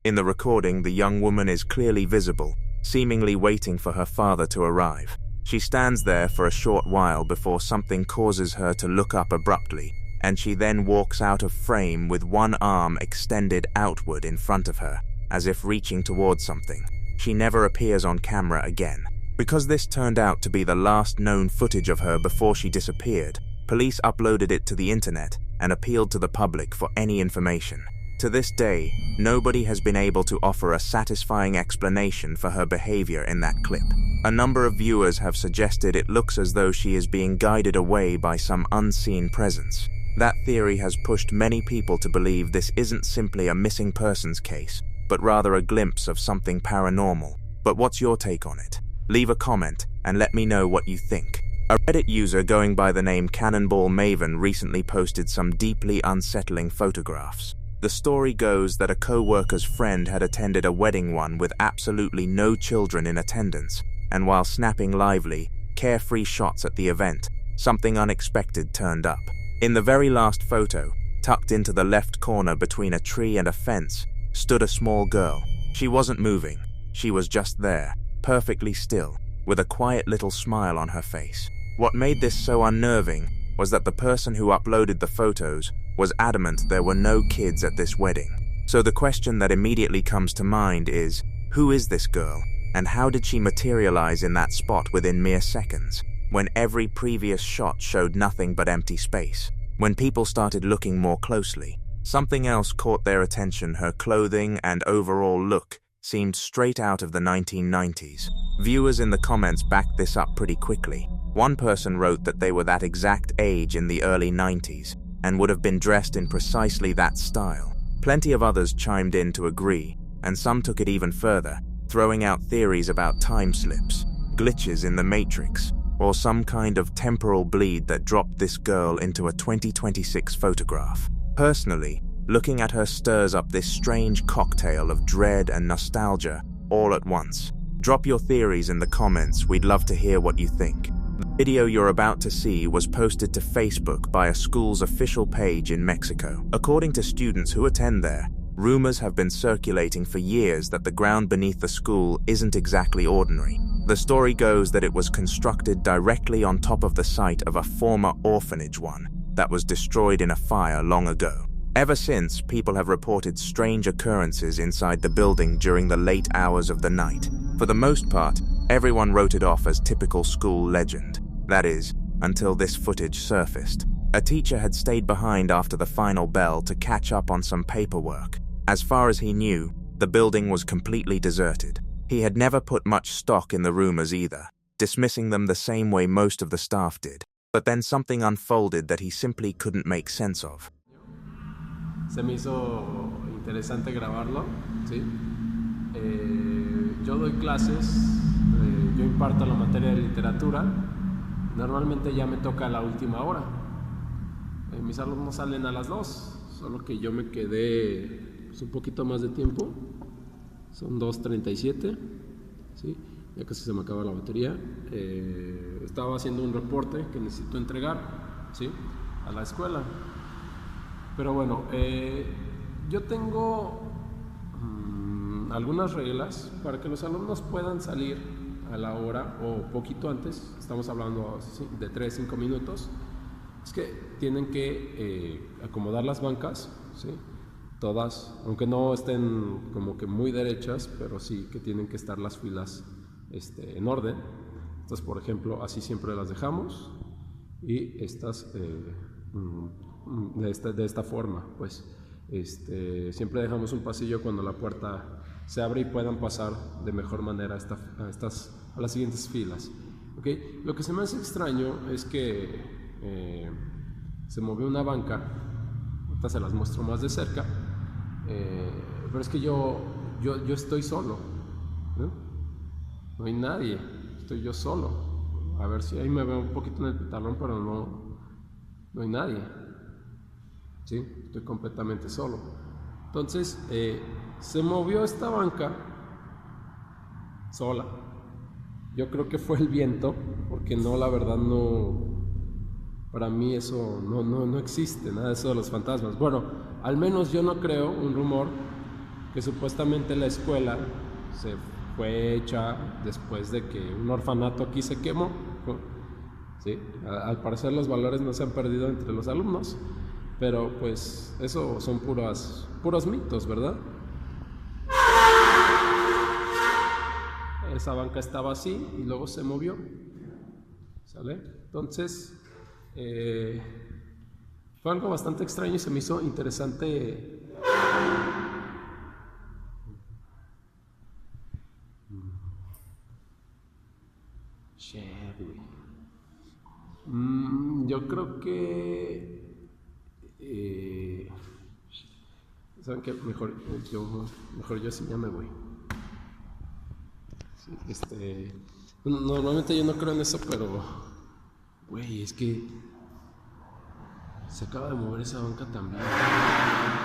[SPEAKER 1] In the recording, the young woman is clearly visible, seemingly waiting for her father to arrive. She stands there for a short while before something causes her to look up abruptly, and she then walks out of frame with one arm extended outward in front of her, as if reaching towards something. She never appears on camera again. Because this turned out to be the last known footage of her before she disappeared, police uploaded it to the internet and appealed to the public for any information. To this day, nobody has been able to offer a satisfying explanation for her behavior in that clip. A number of viewers have suggested it looks as though she is being guided away by some unseen presence. That theory has pushed many people to believe this isn't simply a missing persons case, but rather a glimpse of something paranormal. But what's your take on it? Leave a comment and let me know what you think. A Reddit user going by the name Cannonball Maven recently posted some deeply unsettling photographs. The story goes that a co-worker's friend had attended a wedding one with absolutely no children in attendance, and while snapping lively, carefree shots at the event, something unexpected turned up. In the very last photo, tucked into the left corner between a tree and a fence, stood a small girl. She wasn't moving. She was just there, perfectly still, with a quiet little smile on her face. What made this so unnerving was that the person who uploaded the photos was adamant there were no kids at this wedding. So the question that immediately comes to mind is, who is this girl, and how did she materialize in that spot within mere seconds, when every previous shot showed nothing but empty space? When people started looking more closely, something else caught their attention. Her clothing and overall look seemed straight out of the 1990s. Viewers in the comments backed this up pretty quickly. One person wrote that they were that exact age in the early 90s and would have been dressed in precisely that style. Plenty of others chimed in to agree, and some took it even further, throwing out theories about time slips, glitches in the Matrix, or some kind of temporal bleed that dropped this girl into a 2026 photograph. Personally, looking at her stirs up this strange cocktail of dread and nostalgia all at once. Drop your theories in the comments, we'd love to hear what you think. The video you're about to see was posted to Facebook by a school's official page in Mexico. According to students who attend there, rumors have been circulating for years that the ground beneath the school isn't exactly ordinary. The story goes that it was constructed directly on top of the site of a former orphanage one that was destroyed in a fire long ago. Ever since, people have reported strange occurrences inside the building during the late hours of the night. For the most part, everyone wrote it off as typical school legend. That is, until this footage surfaced. A teacher had stayed behind after the final bell to catch up on some paperwork. As far as he knew, the building was completely deserted. He had never put much stock in the rumors either, dismissing them the same way most of the staff did. But then something unfolded that he simply couldn't make sense of.
[SPEAKER 15] Se me hizo interesante grabarlo, ¿sí? Yo doy clases, yo imparto la materia de literatura. Normalmente ya me toca a la última hora. Mis alumnos salen a las 2, solo que yo me quedé pues, un poquito más de tiempo. Son 2:37, ¿sí? Ya casi se me acaba la batería. Estaba haciendo un reporte que necesito entregar, ¿sí? A la escuela. Pero bueno, yo tengo algunas reglas para que los alumnos puedan salir a la hora o poquito antes. Estamos hablando de 3-5 minutos. Es que tienen que acomodar las bancas, ¿sí? Todas, aunque no estén como que muy derechas, pero sí que tienen que estar las filas en orden. Estas, por ejemplo, así siempre las dejamos, y estas de esta forma, pues siempre dejamos un pasillo cuando la puerta se abre y puedan pasar de mejor manera a las siguientes filas. ¿Okay? Lo que se me hace extraño es que se movió una banca. Ahorita se las muestro más de cerca, pero es que yo estoy solo, ¿no? No hay nadie, estoy yo solo. A ver si ahí me veo un poquito en el pizarrón, pero no hay nadie, ¿sí? Estoy completamente solo. Entonces se movió esta banca sola. Yo creo que fue el viento, porque no, la verdad no, para mí eso no existe, nada de eso de los fantasmas. Bueno, al menos yo no creo un rumor que supuestamente la escuela se fue hecha después de que un orfanato aquí se quemó, ¿sí? Al parecer los valores no se han perdido entre los alumnos, pero pues eso son puros mitos, ¿verdad? Esa banca estaba así y luego se movió, ¿sale? Entonces fue algo bastante extraño y se me hizo interesante. Yo creo que ¿saben qué? Mejor yo sí ya me voy. Sí, normalmente yo no creo en eso, pero güey, es que se acaba de mover esa banca también.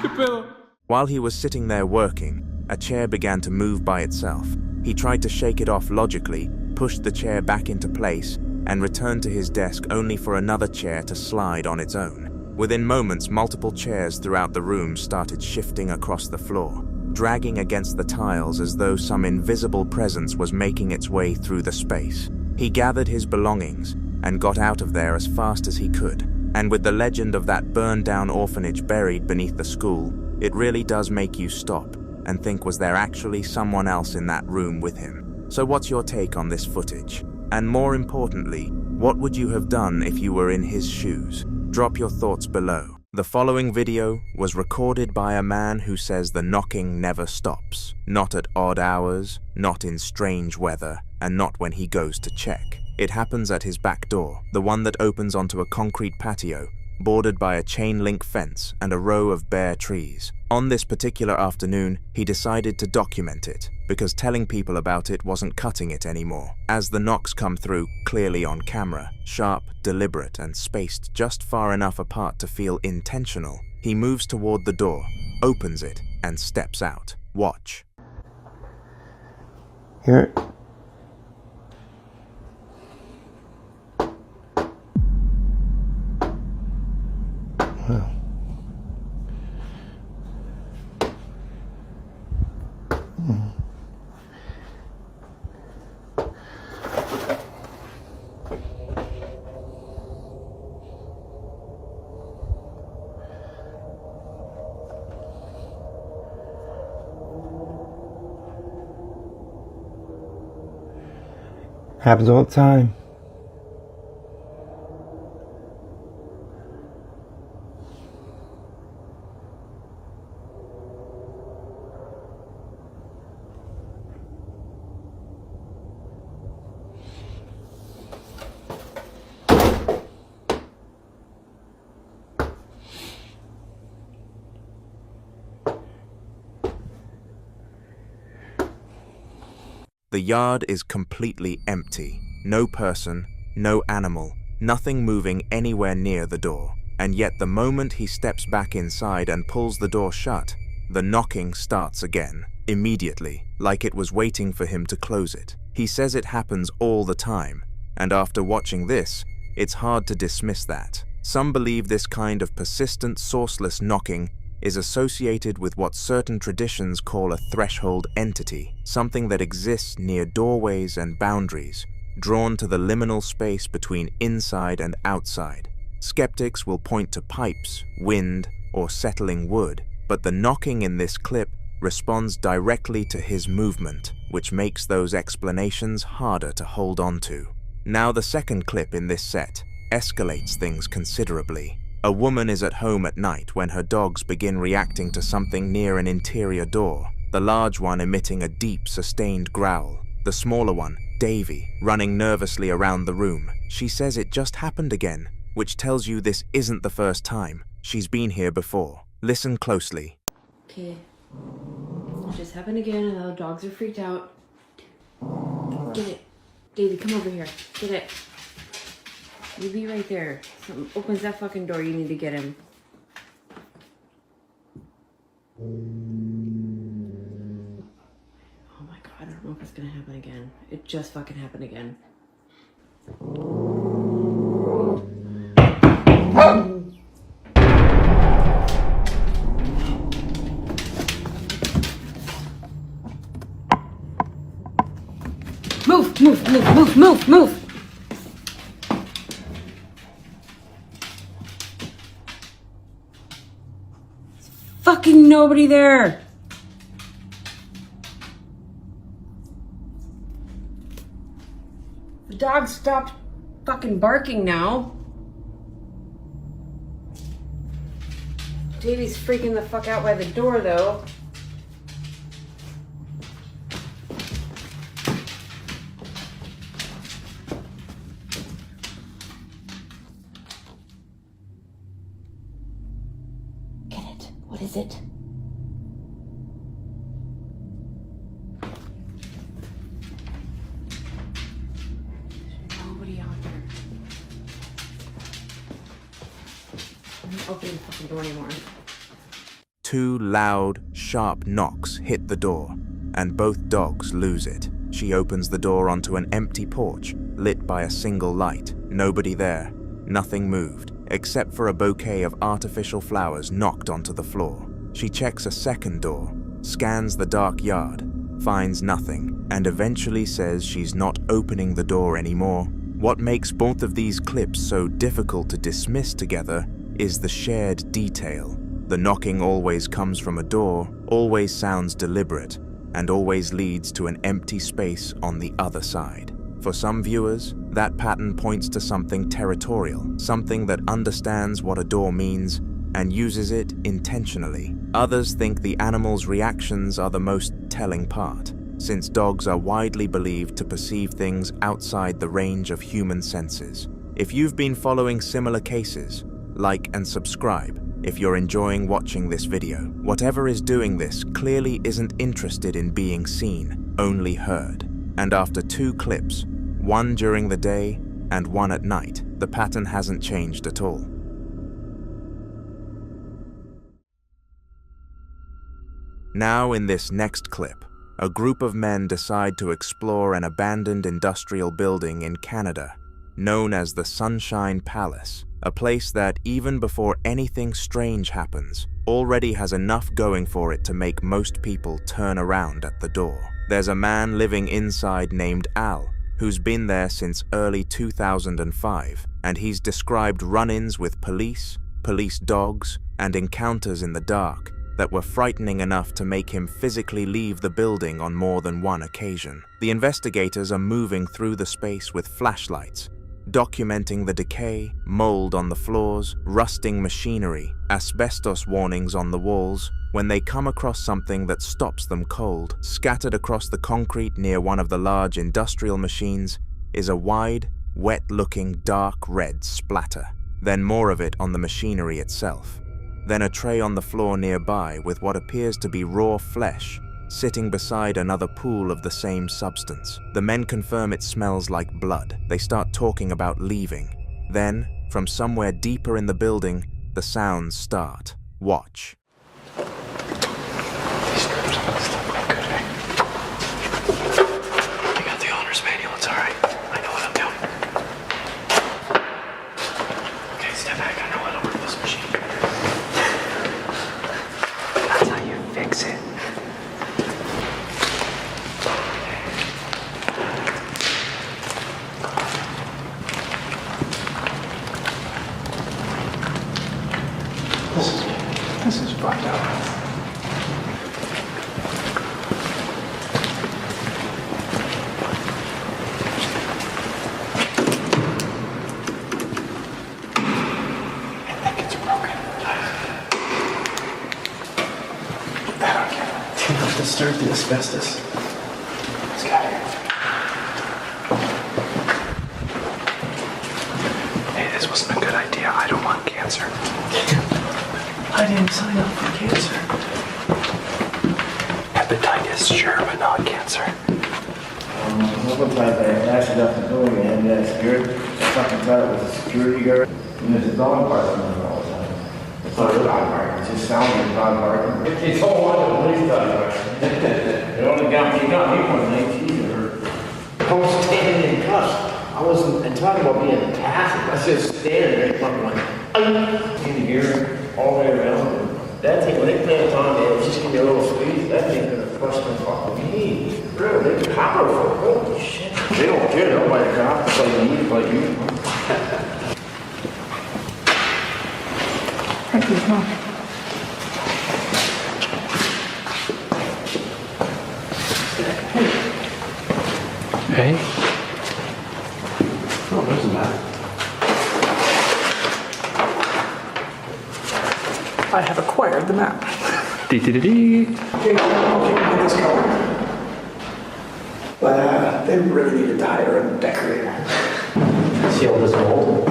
[SPEAKER 15] ¿Qué pedo?
[SPEAKER 1] While he was sitting there working, a chair began to move by itself. He tried to shake it off logically, pushed the chair back into place, and returned to his desk only for another chair to slide on its own. Within moments, multiple chairs throughout the room started shifting across the floor, dragging against the tiles as though some invisible presence was making its way through the space. He gathered his belongings and got out of there as fast as he could. And with the legend of that burned-down orphanage buried beneath the school, it really does make you stop and think, was there actually someone else in that room with him? So what's your take on this footage? And more importantly, what would you have done if you were in his shoes? Drop your thoughts below. The following video was recorded by a man who says the knocking never stops. Not at odd hours, not in strange weather, and not when he goes to check. It happens at his back door, the one that opens onto a concrete patio, bordered by a chain-link fence and a row of bare trees. On this particular afternoon, he decided to document it, because telling people about it wasn't cutting it anymore. As the knocks come through, clearly on camera, sharp, deliberate, and spaced just far enough apart to feel intentional, he moves toward the door, opens it, and steps out. Watch.
[SPEAKER 4] Here. Wow. Happens all the time.
[SPEAKER 1] The yard is completely empty. No person, no animal, nothing moving anywhere near the door. And yet the moment he steps back inside and pulls the door shut, the knocking starts again, immediately, like it was waiting for him to close it. He says it happens all the time, and after watching this, it's hard to dismiss that. Some believe this kind of persistent, sourceless knocking is associated with what certain traditions call a threshold entity, something that exists near doorways and boundaries, drawn to the liminal space between inside and outside. Skeptics will point to pipes, wind, or settling wood, but the knocking in this clip responds directly to his movement, which makes those explanations harder to hold on to. Now the second clip in this set escalates things considerably. A woman is at home at night when her dogs begin reacting to something near an interior door, the large one emitting a deep, sustained growl, the smaller one, Davy, running nervously around the room. She says it just happened again, which tells you this isn't the first time. She's been here before. Listen closely.
[SPEAKER 16] Okay. It just happened again and the dogs are freaked out. Get it. Davey, come over here. Get it. You be right there. Something opens that fucking door, you need to get him. Oh my god, I don't know if it's gonna happen again. It just fucking happened again. Move, move, move, move, move, move! Fucking nobody there! The dog stopped fucking barking now. Davey's freaking the fuck out by the door though. What is it? There's nobody out there. I'm not opening the fucking door anymore.
[SPEAKER 1] Two loud, sharp knocks hit the door, and both dogs lose it. She opens the door onto an empty porch, lit by a single light. Nobody there. Nothing moved, except for a bouquet of artificial flowers knocked onto the floor. She checks a second door, scans the dark yard, finds nothing, and eventually says she's not opening the door anymore. What makes both of these clips so difficult to dismiss together is the shared detail. The knocking always comes from a door, always sounds deliberate, and always leads to an empty space on the other side. For some viewers, that pattern points to something territorial, something that understands what a door means and uses it intentionally. Others think the animal's reactions are the most telling part, since dogs are widely believed to perceive things outside the range of human senses. If you've been following similar cases, like and subscribe if you're enjoying watching this video. Whatever is doing this clearly isn't interested in being seen, only heard. And after two clips, one during the day and one at night, the pattern hasn't changed at all. Now in this next clip, a group of men decide to explore an abandoned industrial building in Canada, known as the Sunshine Palace, a place that, even before anything strange happens, already has enough going for it to make most people turn around at the door. There's a man living inside named Al, who's been there since early 2005, and he's described run-ins with police dogs, and encounters in the dark that were frightening enough to make him physically leave the building on more than one occasion. The investigators are moving through the space with flashlights, documenting the decay, mold on the floors, rusting machinery, asbestos warnings on the walls, when they come across something that stops them cold. Scattered across the concrete near one of the large industrial machines is a wide, wet-looking dark red splatter. Then more of it on the machinery itself. Then a tray on the floor nearby with what appears to be raw flesh sitting beside another pool of the same substance. The men confirm it smells like blood. They start talking about leaving. Then, from somewhere deeper in the building, the sounds start. Watch.
[SPEAKER 17] These scripts are stuff like good, eh? I got the owner's manual, it's alright. I know what I'm doing. Okay, step back, I know how to work this machine. That's how you fix it. This is fucked up. Disturbed the asbestos. It's got it. Hey, this wasn't a good idea. I don't want cancer. I didn't sign up for cancer. Hepatitis, sure, but not cancer.
[SPEAKER 18] Sometimes I acted up the building and I scared. I fucking thought it was a security guard. And there's a dog barking all the time. It's not a dog barking, it just sounds like a dog barking. It's all one of the police dog barking. It only got me one night, Jesus. I was standing in cuffs. I wasn't talking about being passive. I was just standing there fucking like, in here all the way around. That thing, when they plant on there, just give me a little squeeze, that thing's gonna crush my fucking knee. Really, they're powerful. Holy shit. They don't care, they'll bite a cop, it's like me, it's like you. Thank you, Mom.
[SPEAKER 17] Hey? Oh, there's a map. I have acquired the map. Dee-dee-dee-dee. Okay, get this going. But they really needed to hire a decorator. See all this mold?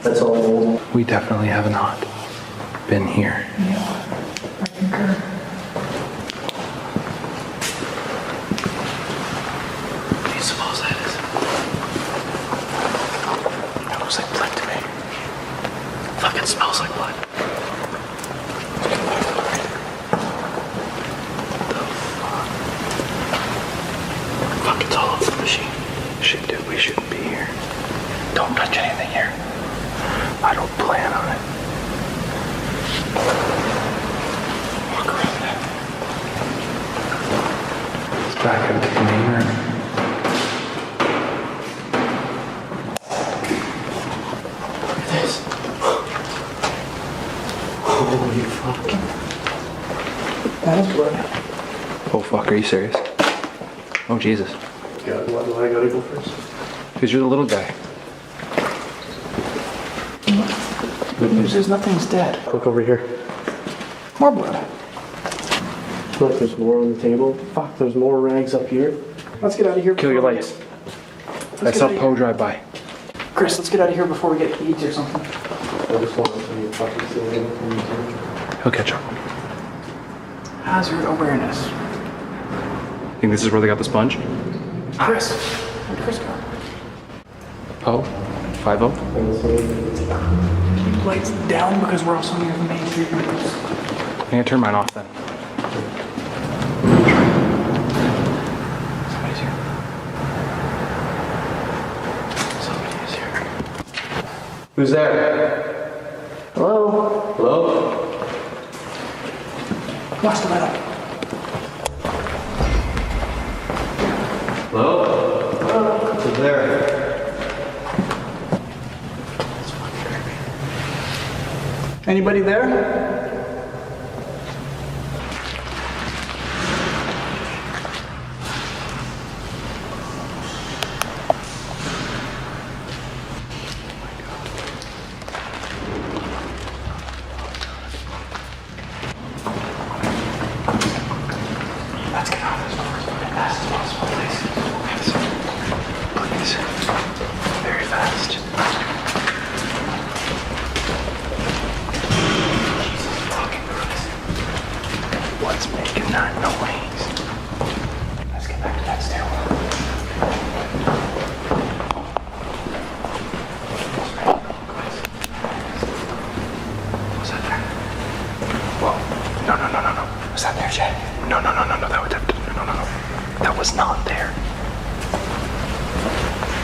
[SPEAKER 17] That's all mold. We definitely have not been here. Yeah, I concur. What do you suppose that is? It looks like blood to me. Fucking smells like blood. Fuck, it's all over the machine. Shit, dude, we shouldn't be here. Don't touch anything here. I don't plan on it. Walk around that. Let's back out to the main room. Look at this. Holy fuck. That is blood. Oh fuck, are you serious? Oh Jesus. Yeah, why do I gotta go first? Because you're the little guy. Good news is nothing's dead. Look over here. More blood. Look, there's more on the table. Fuck, there's more rags up here. Let's get out of here. Kill your lights. I saw Poe drive by. Chris, let's get out of here before we get AIDS or something. I just want to see you fucking steal anything from you. He'll catch up. Hazard awareness. Think this is where they got the sponge? Chris. Where'd Chris go? Poe? 5-0? Keep lights down because we're also near the main street. I'm gonna turn mine off then. Somebody's here. Somebody is here. Who's there? Hello? Hello? Blast the light up. Hello? Hello? Who's there? Anybody there? Let's get out of this door as fast as possible, please. Please. Very fast. What's making that noise? Let's get back to that stairwell. Was that there? Whoa. No. Was that there, Chad? No. That was not there.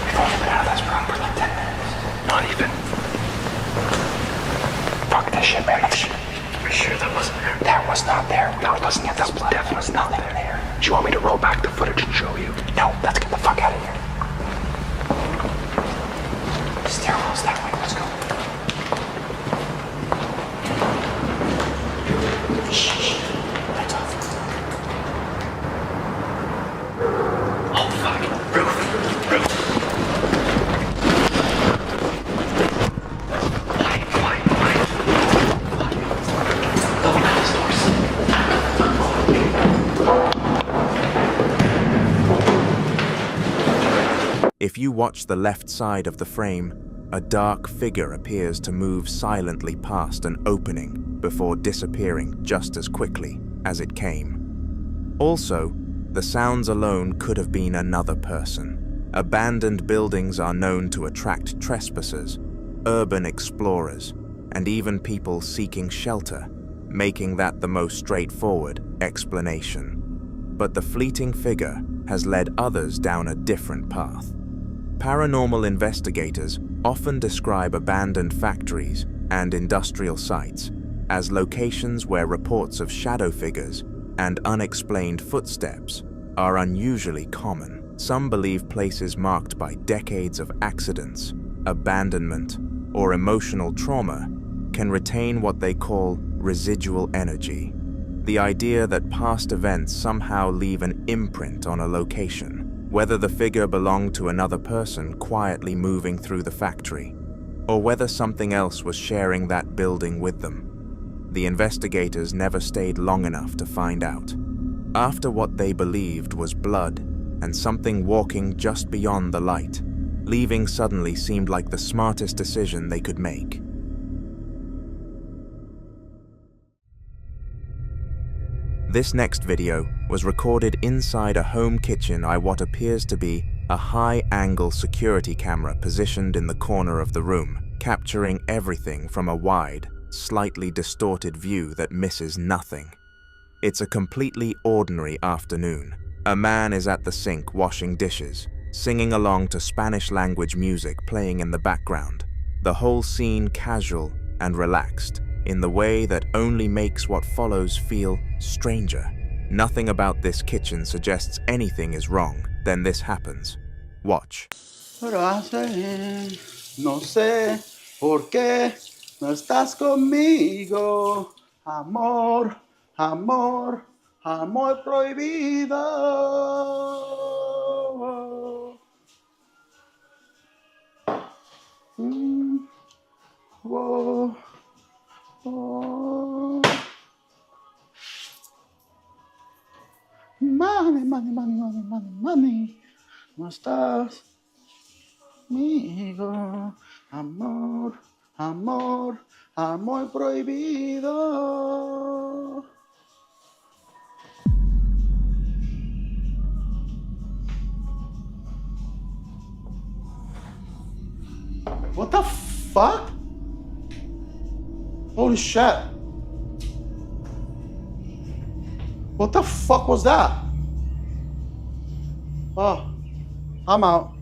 [SPEAKER 17] We've only been out of this room for like 10 minutes. Not even. Fuck this shit, man. Are you sure that wasn't there? That was not there. We were looking at this blood. There was nothing there. Do you want me to roll back the footage and show you? No, let's get the fuck out of here. Stairwell's that way. Let's go. Shh. Lights off. Oh, fuck. Roof.
[SPEAKER 1] If you watch the left side of the frame, a dark figure appears to move silently past an opening before disappearing just as quickly as it came. Also, the sounds alone could have been another person. Abandoned buildings are known to attract trespassers, urban explorers, and even people seeking shelter, making that the most straightforward explanation. But the fleeting figure has led others down a different path. Paranormal investigators often describe abandoned factories and industrial sites as locations where reports of shadow figures and unexplained footsteps are unusually common. Some believe places marked by decades of accidents, abandonment, or emotional trauma can retain what they call residual energy, the idea that past events somehow leave an imprint on a location, whether the figure belonged to another person quietly moving through the factory, or whether something else was sharing that building with them. The investigators never stayed long enough to find out. After what they believed was blood and something walking just beyond the light, leaving suddenly seemed like the smartest decision they could make. This next video was recorded inside a home kitchen by what appears to be a high-angle security camera positioned in the corner of the room, capturing everything from a wide, slightly distorted view that misses nothing. It's a completely ordinary afternoon. A man is at the sink washing dishes, singing along to Spanish-language music playing in the background. The whole scene casual and relaxed, in the way that only makes what follows feel stranger. Nothing about this kitchen suggests anything is wrong. Then this happens. Watch.
[SPEAKER 19] No sé por qué no estás conmigo, amor, amor, amor prohibido. Whoa. Oh. Money, money, money, money, money, money. No estás conmigo, amor, amor, amor prohibido. What the fuck? Holy shit. What the fuck was that? Oh, I'm out.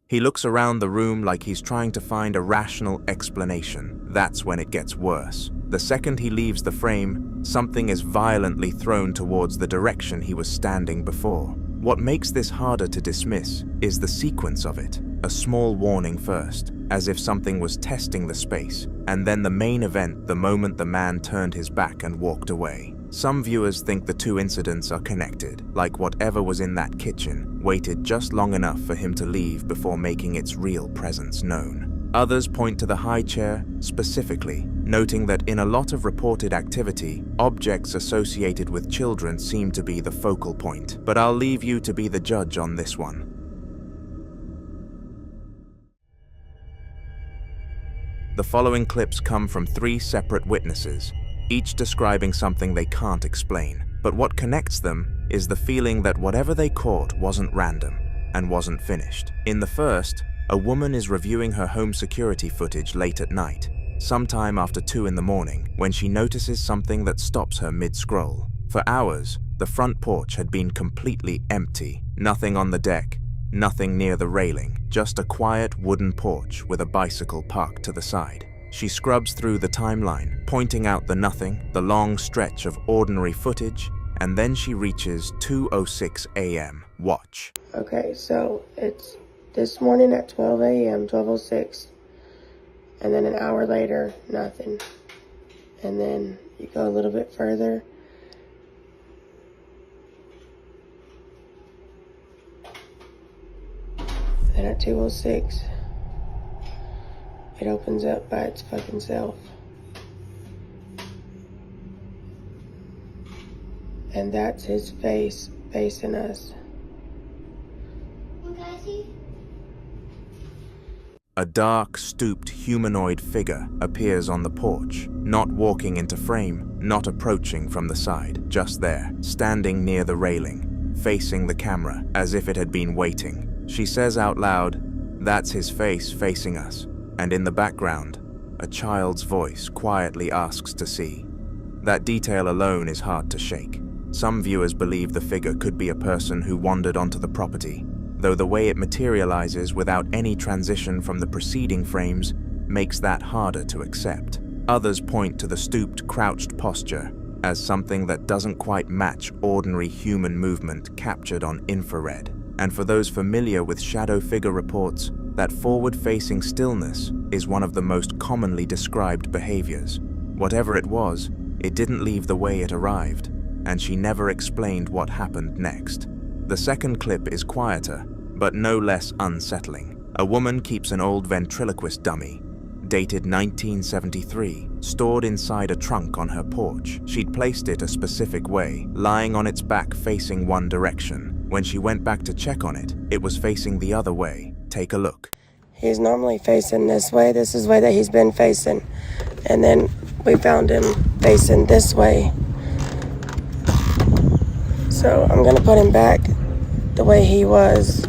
[SPEAKER 1] He looks around the room like he's trying to find a rational explanation. That's when it gets worse. The second he leaves the frame, something is violently thrown towards the direction he was standing before. What makes this harder to dismiss is the sequence of it. A small warning first, as if something was testing the space, and then the main event the moment the man turned his back and walked away. Some viewers think the two incidents are connected, like whatever was in that kitchen waited just long enough for him to leave before making its real presence known. Others point to the high chair specifically, noting that in a lot of reported activity, objects associated with children seem to be the focal point. But I'll leave you to be the judge on this one. The following clips come from 3 separate witnesses, each describing something they can't explain. But what connects them is the feeling that whatever they caught wasn't random and wasn't finished. In the first, a woman is reviewing her home security footage late at night, sometime after 2 in the morning, when she notices something that stops her mid-scroll. For hours, the front porch had been completely empty. Nothing on the deck, nothing near the railing, just a quiet wooden porch with a bicycle parked to the side. She scrubs through the timeline, pointing out the nothing, the long stretch of ordinary footage, and then she reaches 2:06 a.m. Watch.
[SPEAKER 20] Okay, so it's this morning at 12 a.m., 12:06, and then an hour later, nothing. And then you go a little bit further, then at 2:06, it opens up by its fucking self. And that's his face facing us.
[SPEAKER 12] What can I see?
[SPEAKER 1] A dark, stooped humanoid figure appears on the porch, not walking into frame, not approaching from the side, just there, standing near the railing, facing the camera as if it had been waiting. She says out loud, "That's his face facing us," and in the background, a child's voice quietly asks to see. That detail alone is hard to shake. Some viewers believe the figure could be a person who wandered onto the property, though the way it materializes without any transition from the preceding frames makes that harder to accept. Others point to the stooped, crouched posture as something that doesn't quite match ordinary human movement captured on infrared. And for those familiar with shadow figure reports, that forward-facing stillness is one of the most commonly described behaviors. Whatever it was, it didn't leave the way it arrived, and she never explained what happened next. The second clip is quieter, but no less unsettling. A woman keeps an old ventriloquist dummy, dated 1973, stored inside a trunk on her porch. She'd placed it a specific way, lying on its back facing one direction. When she went back to check on it, it was facing the other way. Take a look.
[SPEAKER 20] He's normally facing this way. This is the way that he's been facing. And then we found him facing this way. So I'm gonna put him back the way he was.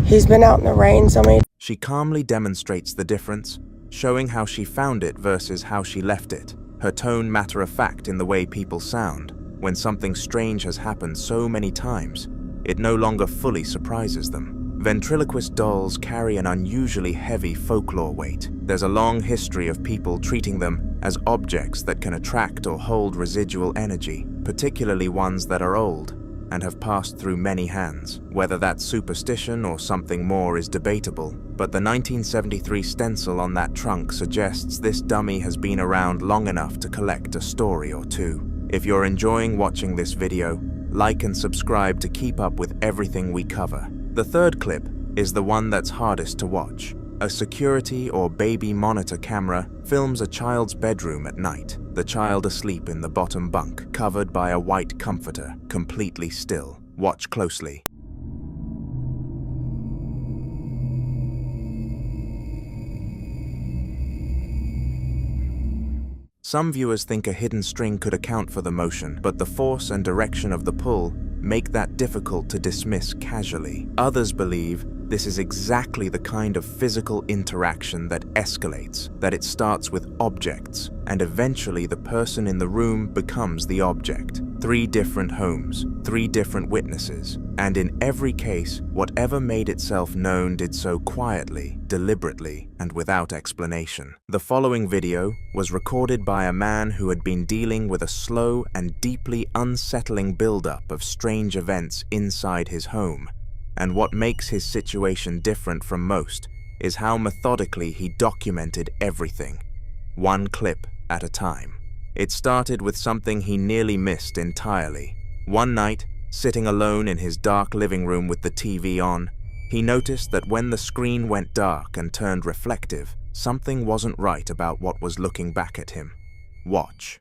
[SPEAKER 20] He's been out in the rain so many.
[SPEAKER 1] She calmly demonstrates the difference, showing how she found it versus how she left it. Her tone matter-of-fact in the way people sound. When something strange has happened so many times, it no longer fully surprises them. Ventriloquist dolls carry an unusually heavy folklore weight. There's a long history of people treating them as objects that can attract or hold residual energy, particularly ones that are old and have passed through many hands. Whether that's superstition or something more is debatable, but the 1973 stencil on that trunk suggests this dummy has been around long enough to collect a story or two. If you're enjoying watching this video, like and subscribe to keep up with everything we cover. The third clip is the one that's hardest to watch. A security or baby monitor camera films a child's bedroom at night, the child asleep in the bottom bunk, covered by a white comforter, completely still. Watch closely. Some viewers think a hidden string could account for the motion, but the force and direction of the pull make that difficult to dismiss casually. Others believe this is exactly the kind of physical interaction that escalates, that it starts with objects, and eventually the person in the room becomes the object. 3 different homes, 3 different witnesses, and in every case, whatever made itself known did so quietly, deliberately, and without explanation. The following video was recorded by a man who had been dealing with a slow and deeply unsettling buildup of strange events inside his home. And what makes his situation different from most is how methodically he documented everything, one clip at a time. It started with something he nearly missed entirely. One night, sitting alone in his dark living room with the TV on, he noticed that when the screen went dark and turned reflective, something wasn't right about what was looking back at him. Watch.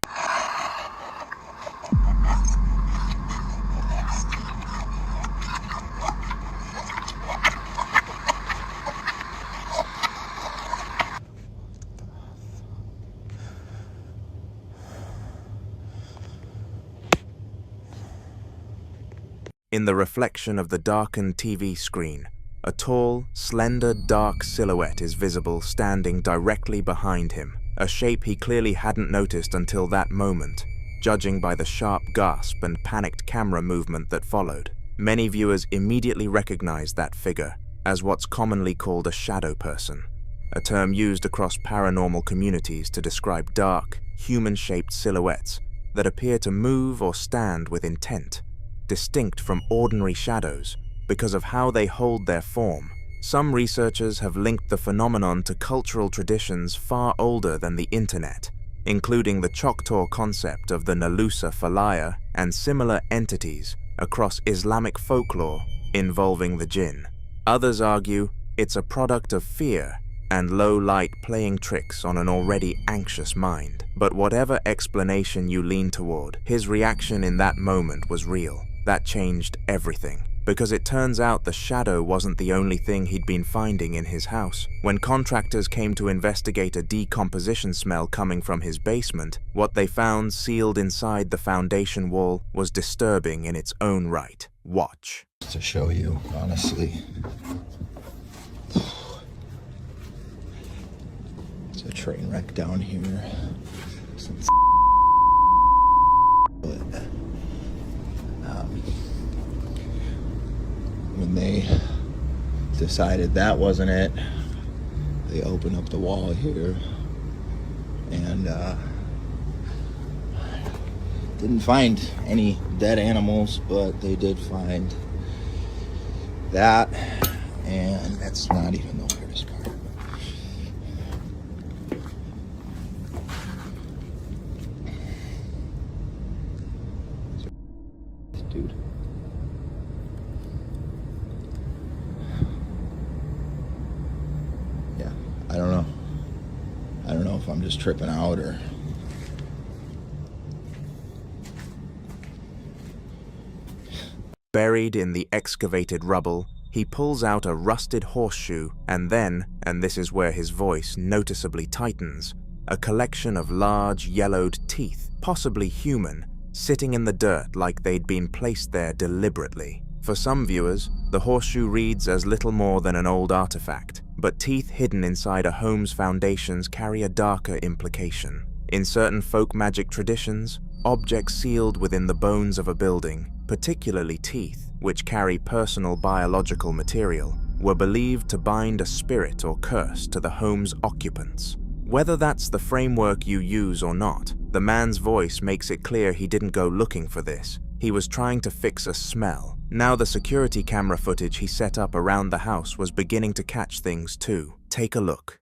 [SPEAKER 1] In the reflection of the darkened TV screen, a tall, slender, dark silhouette is visible standing directly behind him, a shape he clearly hadn't noticed until that moment, judging by the sharp gasp and panicked camera movement that followed. Many viewers immediately recognized that figure as what's commonly called a shadow person, a term used across paranormal communities to describe dark, human-shaped silhouettes that appear to move or stand with intent, distinct from ordinary shadows because of how they hold their form. Some researchers have linked the phenomenon to cultural traditions far older than the internet, including the Choctaw concept of the Nalusa Falaya and similar entities across Islamic folklore involving the jinn. Others argue it's a product of fear and low light playing tricks on an already anxious mind. But whatever explanation you lean toward, his reaction in that moment was real. That changed everything, because it turns out the shadow wasn't the only thing he'd been finding in his house. When contractors came to investigate a decomposition smell coming from his basement, what they found sealed inside the foundation wall was disturbing in its own right. Watch.
[SPEAKER 21] To show you, honestly. It's a train wreck down here. Some when they decided that wasn't it, they opened up the wall here and didn't find any dead animals, but they did find that, and that's not even the weirdest part. Dude. Yeah, I don't know. I don't know if I'm just tripping out or...
[SPEAKER 1] Buried in the excavated rubble, he pulls out a rusted horseshoe and then, and this is where his voice noticeably tightens, a collection of large yellowed teeth, possibly human, sitting in the dirt like they'd been placed there deliberately. For some viewers, the horseshoe reads as little more than an old artifact, but teeth hidden inside a home's foundations carry a darker implication. In certain folk magic traditions, objects sealed within the bones of a building, particularly teeth, which carry personal biological material, were believed to bind a spirit or curse to the home's occupants. Whether that's the framework you use or not, the man's voice makes it clear he didn't go looking for this. He was trying to fix a smell. Now the security camera footage he set up around the house was beginning to catch things too. Take a look.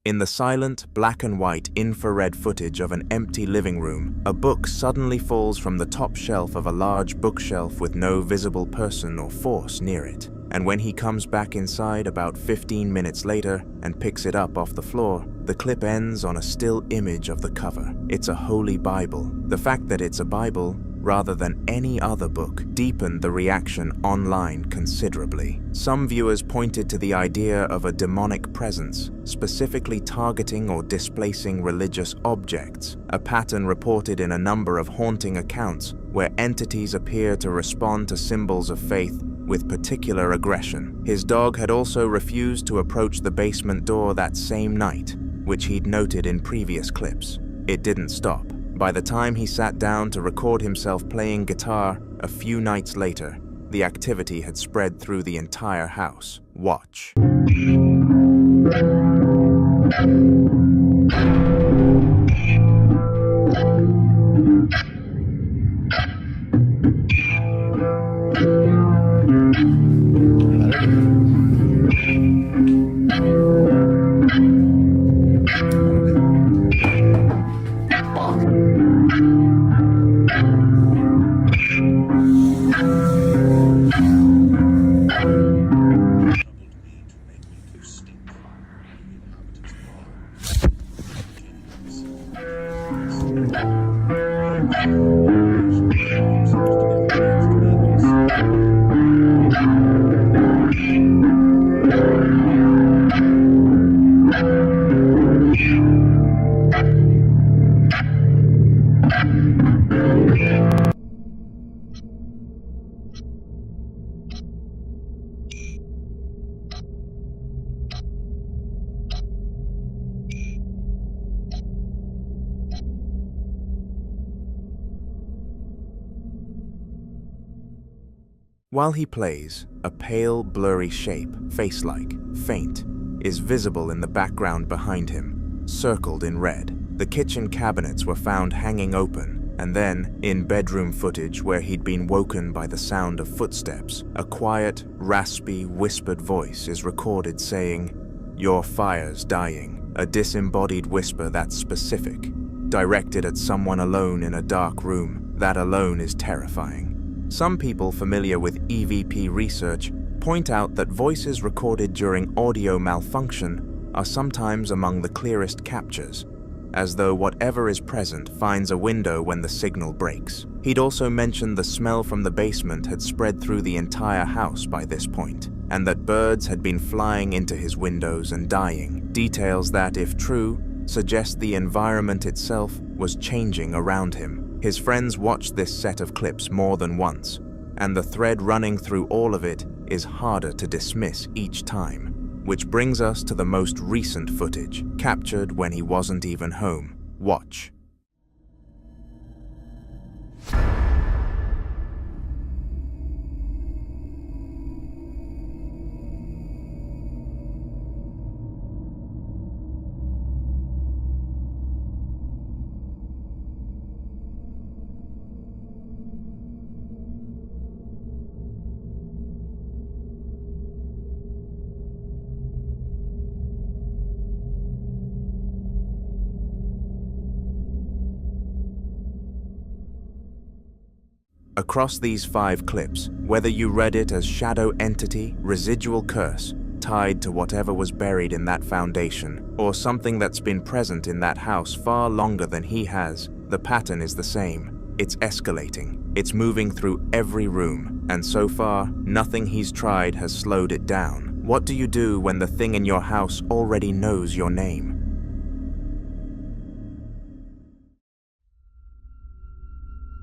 [SPEAKER 1] In the silent, black and white infrared footage of an empty living room, a book suddenly falls from the top shelf of a large bookshelf with no visible person or force near it. And when he comes back inside about 15 minutes later and picks it up off the floor, the clip ends on a still image of the cover. It's a holy Bible. The fact that it's a Bible, rather than any other book, deepened the reaction online considerably. Some viewers pointed to the idea of a demonic presence, specifically targeting or displacing religious objects, a pattern reported in a number of haunting accounts where entities appear to respond to symbols of faith with particular aggression. His dog had also refused to approach the basement door that same night, which he'd noted in previous clips. It didn't stop. By the time he sat down to record himself playing guitar a few nights later, the activity had spread through the entire house. Watch. While he plays, a pale, blurry shape, face-like, faint, is visible in the background behind him, circled in red. The kitchen cabinets were found hanging open, and then, in bedroom footage where he'd been woken by the sound of footsteps, a quiet, raspy, whispered voice is recorded saying, "Your fire's dying," a disembodied whisper that's specific, directed at someone alone in a dark room. That alone is terrifying. Some people familiar with EVP research point out that voices recorded during audio malfunction are sometimes among the clearest captures, as though whatever is present finds a window when the signal breaks. He'd also mentioned the smell from the basement had spread through the entire house by this point, and that birds had been flying into his windows and dying, details that, if true, suggest the environment itself was changing around him. His friends watched this set of clips more than once, and the thread running through all of it is harder to dismiss each time. Which brings us to the most recent footage, captured when he wasn't even home. Watch. Across these 5 clips, whether you read it as shadow entity, residual curse, tied to whatever was buried in that foundation, or something that's been present in that house far longer than he has, the pattern is the same. It's escalating. It's moving through every room, and so far, nothing he's tried has slowed it down. What do you do when the thing in your house already knows your name?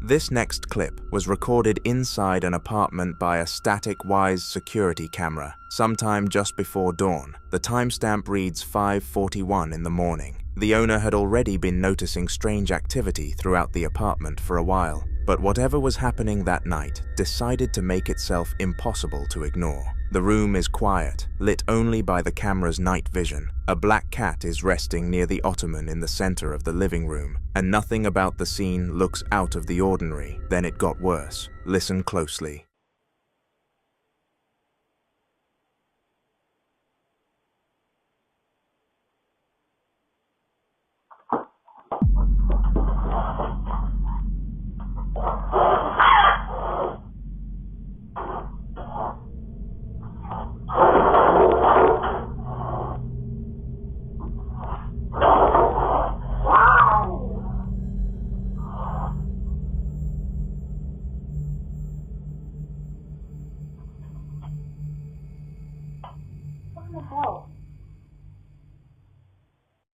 [SPEAKER 1] This next clip was recorded inside an apartment by a static Wise security camera, sometime just before dawn. The timestamp reads 5:41 in the morning. The owner had already been noticing strange activity throughout the apartment for a while, but whatever was happening that night decided to make itself impossible to ignore. The room is quiet, lit only by the camera's night vision. A black cat is resting near the ottoman in the center of the living room, and nothing about the scene looks out of the ordinary. Then it got worse. Listen closely.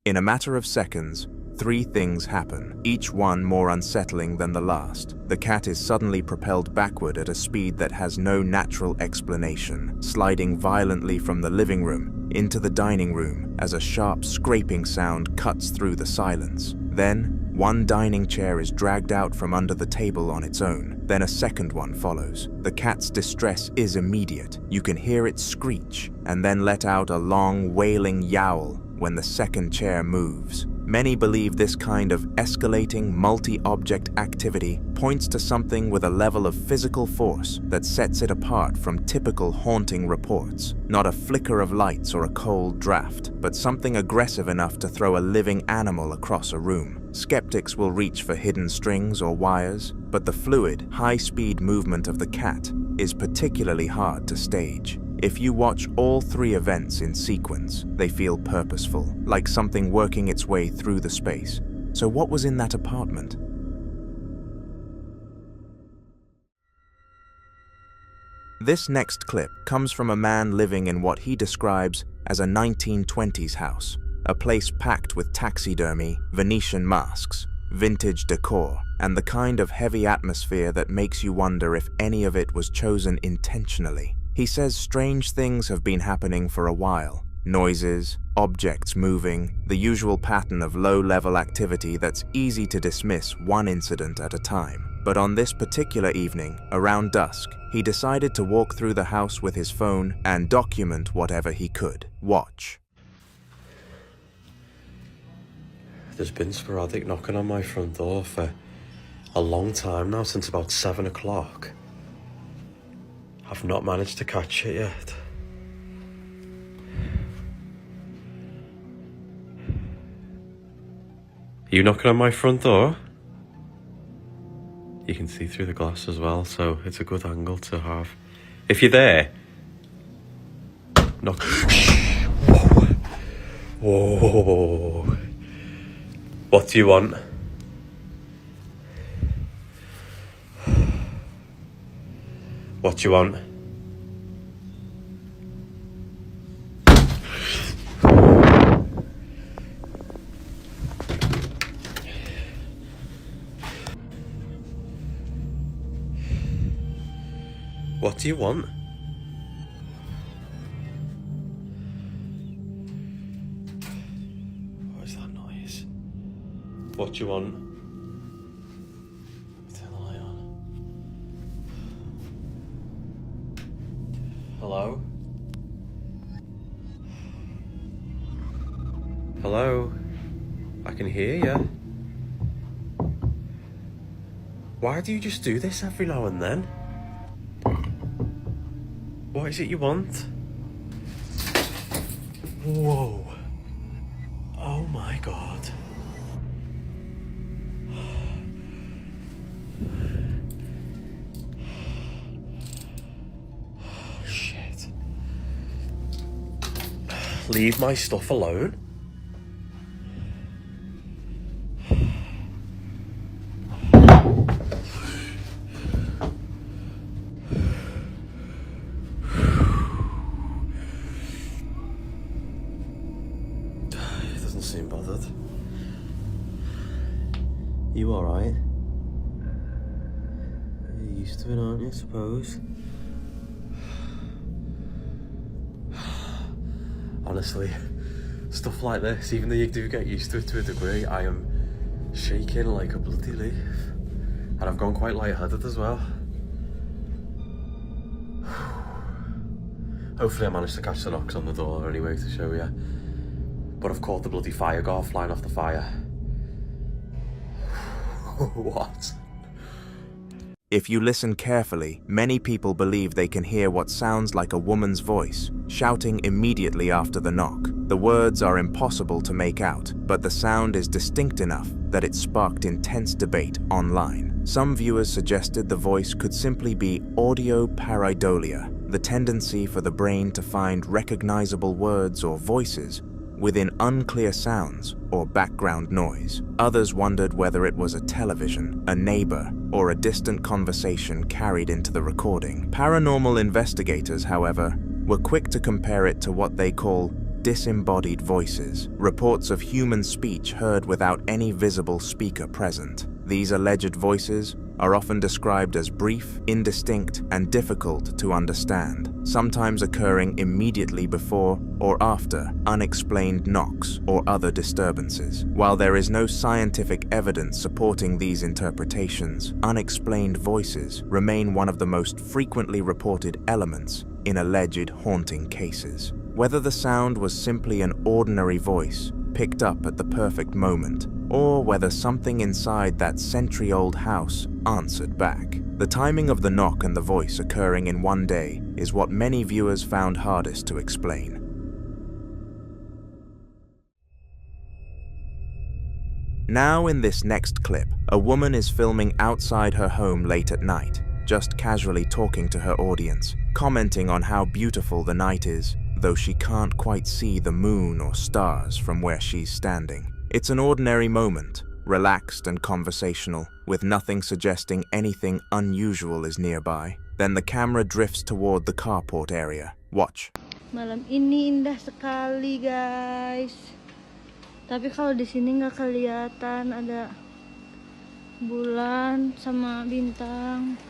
[SPEAKER 1] In a matter of seconds, 3 things happen, each one more unsettling than the last. The cat is suddenly propelled backward at a speed that has no natural explanation, sliding violently from the living room into the dining room as a sharp scraping sound cuts through the silence. Then, one dining chair is dragged out from under the table on its own. Then a second one follows. The cat's distress is immediate. You can hear it screech and then let out a long, wailing yowl when the second chair moves. Many believe this kind of escalating multi-object activity points to something with a level of physical force that sets it apart from typical haunting reports. Not a flicker of lights or a cold draft, but something aggressive enough to throw a living animal across a room. Skeptics will reach for hidden strings or wires, but the fluid, high-speed movement of the cat is particularly hard to stage. If you watch all 3 events in sequence, they feel purposeful, like something working its way through the space. So what was in that apartment? This next clip comes from a man living in what he describes as a 1920s house, a place packed with taxidermy, Venetian masks, vintage decor, and the kind of heavy atmosphere that makes you wonder if any of it was chosen intentionally. He says strange things have been happening for a while. Noises, objects moving, the usual pattern of low-level activity that's easy to dismiss one incident at a time. But on this particular evening, around dusk, he decided to walk through the house with his phone and document whatever he could. Watch.
[SPEAKER 11] There's been sporadic knocking on my front door for a long time now, since about 7 o'clock. I've not managed to catch it yet. Are you knocking on my front door? You can see through the glass as well, so it's a good angle to have. If you're there, knock. Whoa. Whoa. What do you want? What do you want? What do you want? What is that noise? What do you want? Turn the light on. Hello? Hello? I can hear you. Why do you just do this every now and then? What is it you want? Whoa. Oh my god. Shit. Leave my stuff alone. Seem bothered. You alright? You're used to it, aren't you, I suppose? Honestly, stuff like this, even though you do get used to it to a degree, I am shaking like a bloody leaf. And I've gone quite lightheaded as well. Hopefully I managed to catch the knocks on the door anyway to show you. But I've caught the bloody fire guard flying off the fire. What?
[SPEAKER 1] If you listen carefully, many people believe they can hear what sounds like a woman's voice, shouting immediately after the knock. The words are impossible to make out, but the sound is distinct enough that it sparked intense debate online. Some viewers suggested the voice could simply be audio pareidolia, the tendency for the brain to find recognizable words or voices within unclear sounds or background noise. Others wondered whether it was a television, a neighbor, or a distant conversation carried into the recording. Paranormal investigators, however, were quick to compare it to what they call disembodied voices, reports of human speech heard without any visible speaker present. These alleged voices are often described as brief, indistinct, and difficult to understand, sometimes occurring immediately before or after unexplained knocks or other disturbances. While there is no scientific evidence supporting these interpretations, unexplained voices remain one of the most frequently reported elements in alleged haunting cases. Whether the sound was simply an ordinary voice picked up at the perfect moment, or whether something inside that century-old house answered back. The timing of the knock and the voice occurring in one day is what many viewers found hardest to explain. Now in this next clip, a woman is filming outside her home late at night, just casually talking to her audience, commenting on how beautiful the night is, though she can't quite see the moon or stars from where she's standing. It's an ordinary moment, relaxed and conversational, with nothing suggesting anything unusual is nearby. Then the camera drifts toward the carport area. Watch.
[SPEAKER 2] Malam ini indah sekali, guys. Tapi kalau di sini nggak kelihatan ada bulan sama bintang.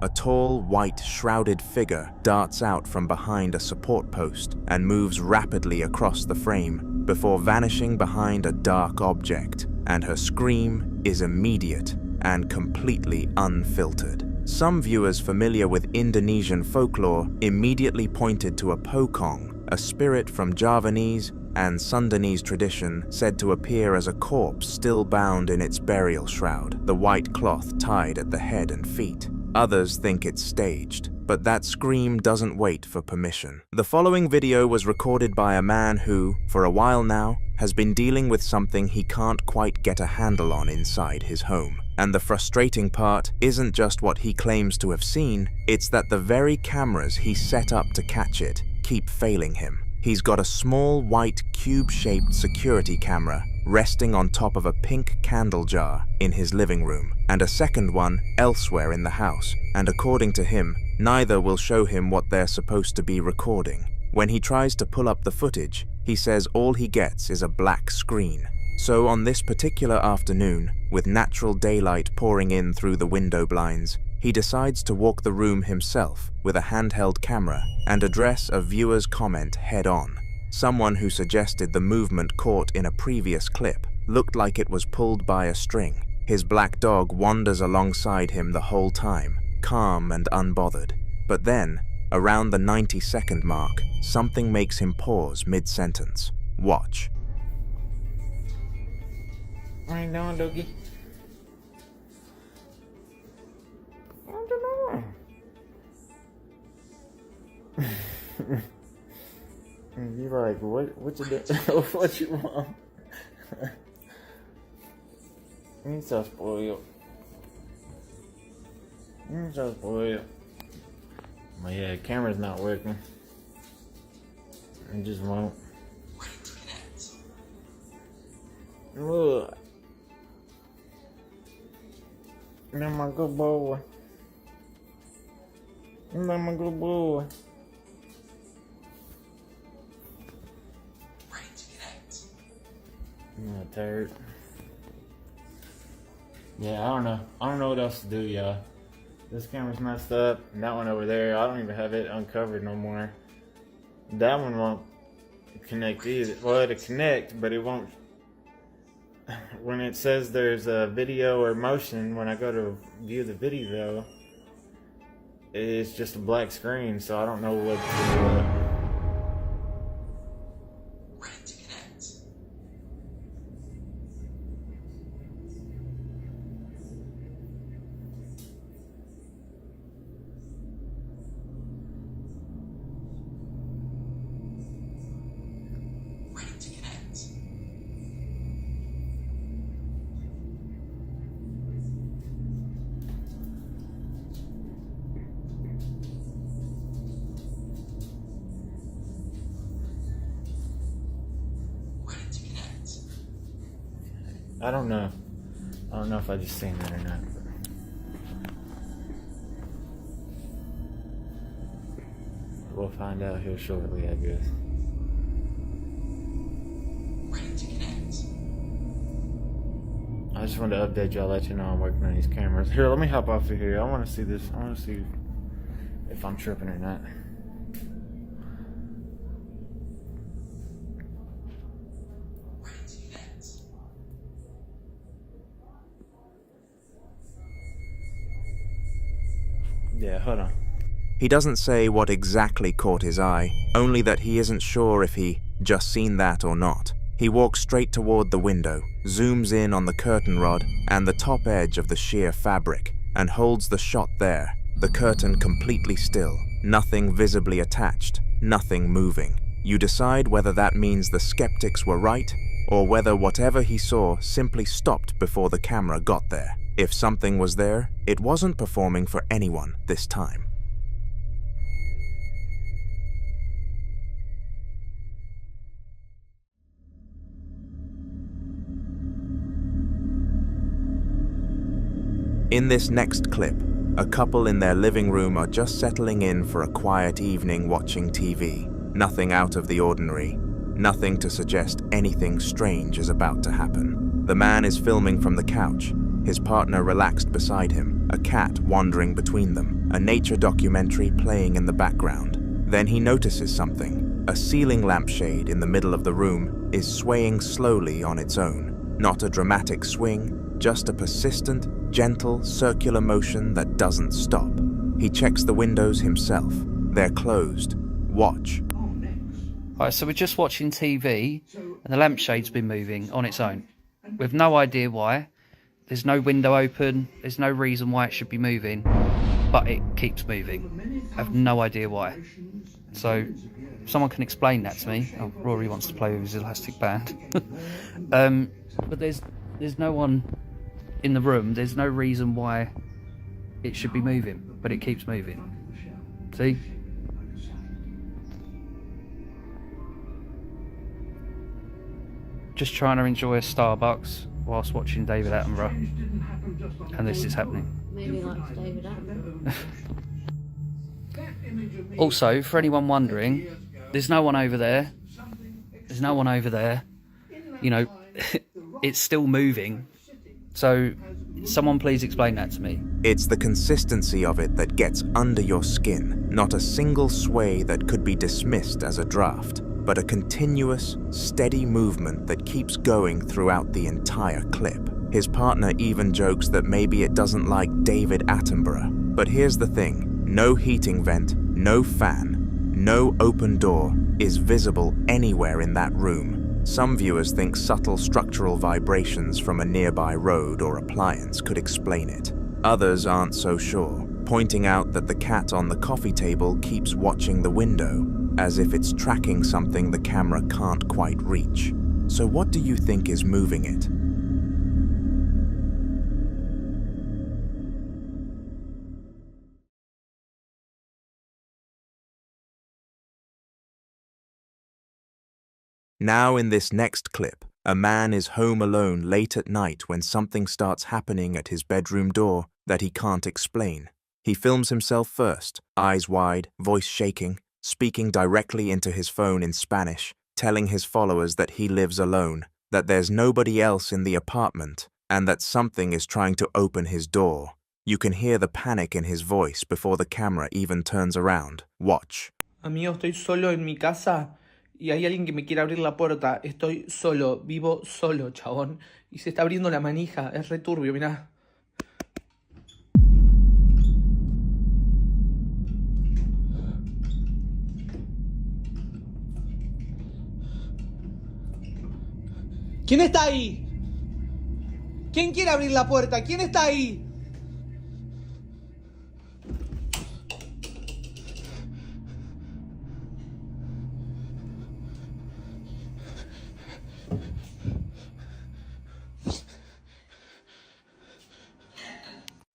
[SPEAKER 1] A tall, white, shrouded figure darts out from behind a support post and moves rapidly across the frame before vanishing behind a dark object, and her scream is immediate and completely unfiltered. Some viewers familiar with Indonesian folklore immediately pointed to a pokong, a spirit from Javanese and Sundanese tradition said to appear as a corpse still bound in its burial shroud, the white cloth tied at the head and feet. Others think it's staged, but that scream doesn't wait for permission. The following video was recorded by a man who, for a while now, has been dealing with something he can't quite get a handle on inside his home. And the frustrating part isn't just what he claims to have seen, it's that the very cameras he set up to catch it keep failing him. He's got a small white cube-shaped security camera resting on top of a pink candle jar in his living room, and a second one elsewhere in the house, and according to him, neither will show him what they're supposed to be recording. When he tries to pull up the footage, he says all he gets is a black screen. So on this particular afternoon, with natural daylight pouring in through the window blinds, he decides to walk the room himself with a handheld camera and address a viewer's comment head-on. Someone who suggested the movement caught in a previous clip looked like it was pulled by a string. His black dog wanders alongside him the whole time, calm and unbothered. But then, around the 90-second mark, something makes him pause mid-sentence. Watch.
[SPEAKER 22] What are you doing, Doogie? What you doing? You're like, what you doing? What you want? You're so spoiled. You're so spoiled. Well, yeah, the camera's not working. It just won't. Look. You're my good boy. You're my good boy. I'm not tired. Yeah, I don't know. I don't know what else to do, y'all. This camera's messed up. And that one over there, I don't even have it uncovered no more. That one won't connect either. Well, it'll connect, but it won't. When it says there's a video or motion, when I go to view the video, it's just a black screen, so I don't know what to do. I don't know. I don't know if I just seen that or not. We'll find out here shortly, I guess. I just wanted to update y'all, let you know I'm working on these cameras. Here, let me hop off of here. I want to see this. I want to see if I'm tripping or not. Yeah, hold on.
[SPEAKER 1] He doesn't say what exactly caught his eye, only that he isn't sure if he just seen that or not. He walks straight toward the window, zooms in on the curtain rod and the top edge of the sheer fabric, and holds the shot there, the curtain completely still, nothing visibly attached, nothing moving. You decide whether that means the skeptics were right, or whether whatever he saw simply stopped before the camera got there. If something was there, it wasn't performing for anyone this time. In this next clip, a couple in their living room are just settling in for a quiet evening watching TV. Nothing out of the ordinary, nothing to suggest anything strange is about to happen. The man is filming from the couch, his partner relaxed beside him, a cat wandering between them, a nature documentary playing in the background. Then he notices something. A ceiling lampshade in the middle of the room is swaying slowly on its own. Not a dramatic swing, just a persistent, gentle, circular motion that doesn't stop. He checks the windows himself. They're closed. Watch.
[SPEAKER 5] Alright, so we're just watching TV, and the lampshade's been moving on its own. We've no idea why. There's no window open, there's no reason why it should be moving, but it keeps moving. I have no idea why. So, if someone can explain that to me. Oh, Rory wants to play with his elastic band. But there's no one in the room, there's no reason why it should be moving, but it keeps moving. See? Just trying to enjoy a Starbucks whilst watching David Attenborough, and this is happening.
[SPEAKER 16] Maybe like David Attenborough.
[SPEAKER 5] Also, for anyone wondering, there's no one over there. There's no one over there. You know, it's still moving. So, someone please explain that to me.
[SPEAKER 1] It's the consistency of it that gets under your skin, not a single sway that could be dismissed as a draft, but a continuous, steady movement that keeps going throughout the entire clip. His partner even jokes that maybe it doesn't like David Attenborough. But here's the thing, no heating vent, no fan, no open door is visible anywhere in that room. Some viewers think subtle structural vibrations from a nearby road or appliance could explain it. Others aren't so sure, pointing out that the cat on the coffee table keeps watching the window, as if it's tracking something the camera can't quite reach. So what do you think is moving it? Now in this next clip, a man is home alone late at night when something starts happening at his bedroom door that he can't explain. He films himself first, eyes wide, voice shaking, speaking directly into his phone in Spanish, telling his followers that he lives alone, that there's nobody else in the apartment, and that something is trying to open his door. You can hear the panic in his voice before the camera even turns around. Watch.
[SPEAKER 6] Amigo, estoy solo en mi casa y hay alguien que me quiere abrir la puerta. Estoy solo, vivo solo, chabón. Y se está abriendo la manija, es returbio, mirá. ¿Quién está ahí? ¿Quién quiere abrir la puerta? ¿Quién está ahí?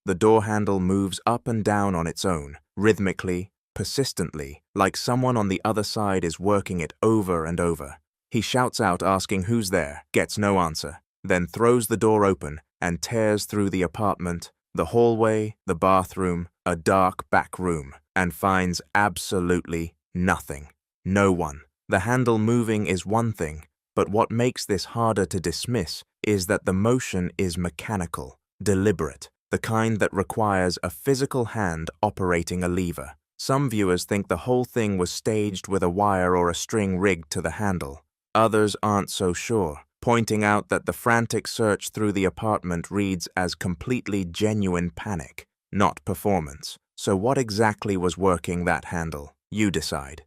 [SPEAKER 1] The door handle moves up and down on its own, rhythmically, persistently, like someone on the other side is working it over and over. He shouts out asking who's there, gets no answer, then throws the door open and tears through the apartment, the hallway, the bathroom, a dark back room, and finds absolutely Nothing. No one. The handle moving is one thing, but what makes this harder to dismiss is that the motion is mechanical, deliberate, the kind that requires a physical hand operating a lever. Some viewers think the whole thing was staged with a wire or a string rigged to the handle. Others aren't so sure, pointing out that the frantic search through the apartment reads as completely genuine panic, not performance. So what exactly was working that handle? You decide.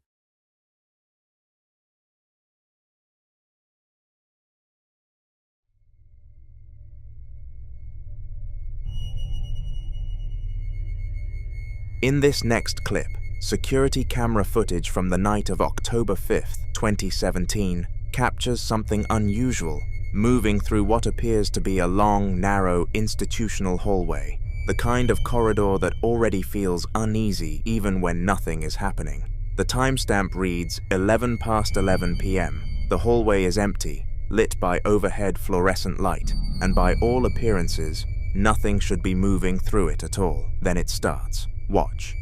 [SPEAKER 1] In this next clip, security camera footage from the night of October 5th, 2017, captures something unusual, moving through what appears to be a long, narrow, institutional hallway, the kind of corridor that already feels uneasy even when nothing is happening. The timestamp reads 11 past 11 p.m. The hallway is empty, lit by overhead fluorescent light, and by all appearances, nothing should be moving through it at all. Then it starts. Watch.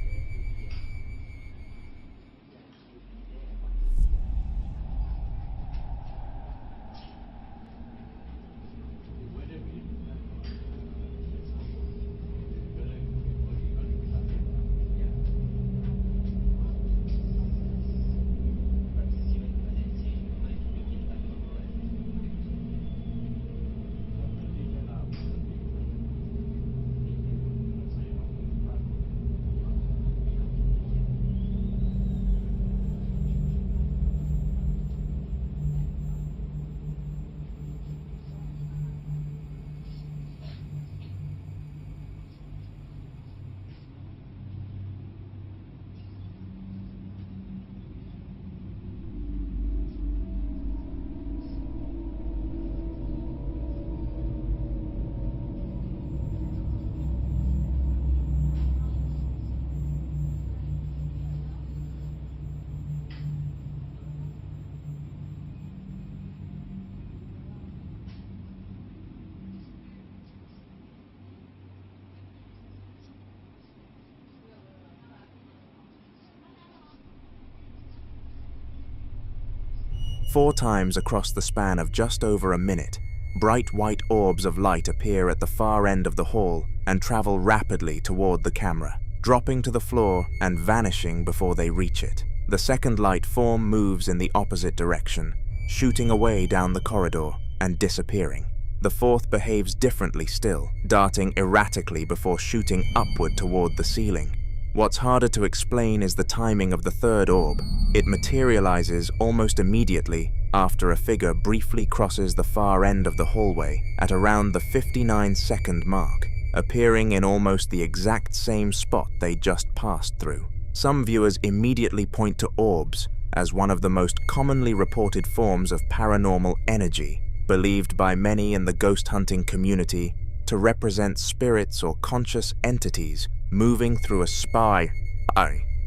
[SPEAKER 1] Four times across the span of just over a minute, bright white orbs of light appear at the far end of the hall and travel rapidly toward the camera, dropping to the floor and vanishing before they reach it. The second light form moves in the opposite direction, shooting away down the corridor and disappearing. The fourth behaves differently still, darting erratically before shooting upward toward the ceiling. What's harder to explain is the timing of the third orb. It materializes almost immediately after a figure briefly crosses the far end of the hallway at around the 59-second mark, appearing in almost the exact same spot they just passed through. Some viewers immediately point to orbs as one of the most commonly reported forms of paranormal energy, believed by many in the ghost hunting community to represent spirits or conscious entities moving through a spy.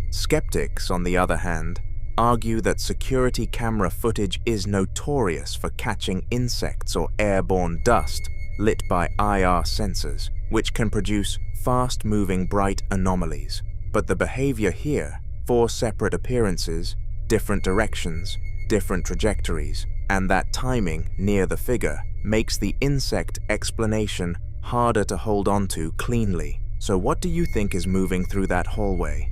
[SPEAKER 1] Skeptics, on the other hand, argue that security camera footage is notorious for catching insects or airborne dust lit by IR sensors, which can produce fast-moving bright anomalies. But the behavior here, 4 separate appearances, different directions, different trajectories, and that timing near the figure makes the insect explanation harder to hold on to cleanly. So what do you think is moving through that hallway?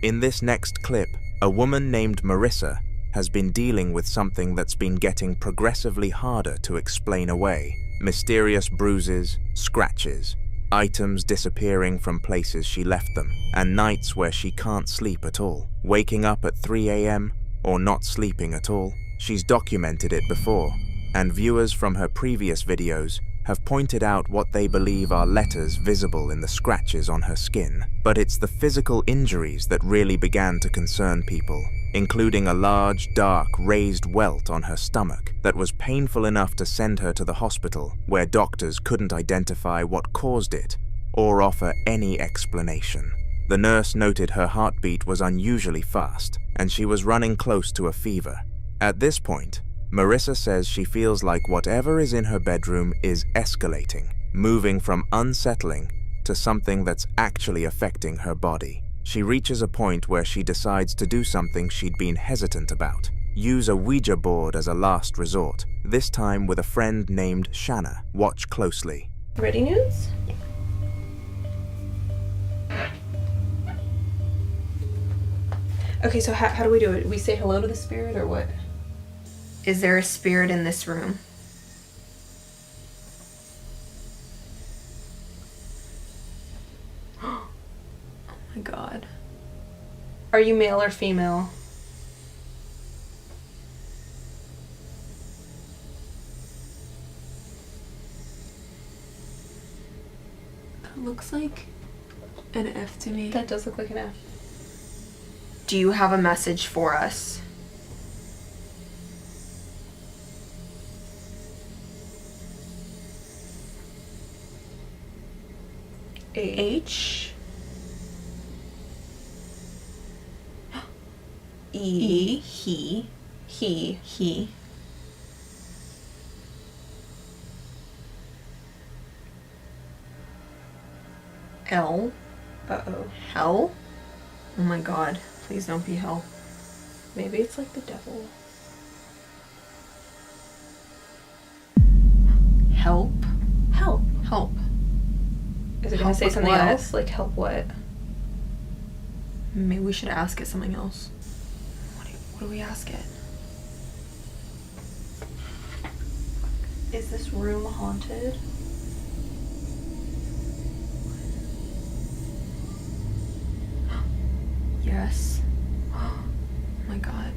[SPEAKER 1] In this next clip, a woman named Marissa has been dealing with something that's been getting progressively harder to explain away. Mysterious bruises, scratches, items disappearing from places she left them, and nights where she can't sleep at all, waking up at 3 a.m. or not sleeping at all. She's documented it before, and viewers from her previous videos have pointed out what they believe are letters visible in the scratches on her skin. But it's the physical injuries that really began to concern people, including a large, dark, raised welt on her stomach that was painful enough to send her to the hospital, where doctors couldn't identify what caused it or offer any explanation. The nurse noted her heartbeat was unusually fast, and she was running close to a fever. At this point, Marissa says she feels like whatever is in her bedroom is escalating, moving from unsettling to something that's actually affecting her body. She reaches a point where she decides to do something she'd been hesitant about. Use a Ouija board as a last resort, this time with a friend named Shanna. Watch closely.
[SPEAKER 8] Ready, News? Okay, so how do we do it? We say hello to the spirit or what? Is there a spirit in this room? Oh my god. Are you male or female? That looks like an F to me. That does look like an F. Do you have a message for us? H E he L hell. Oh my god, please don't be hell. Maybe it's like the devil. Help. Is it gonna say something else? Like help what? Maybe we should ask it something else. What do we ask it? Is this room haunted? Yes. Oh my god.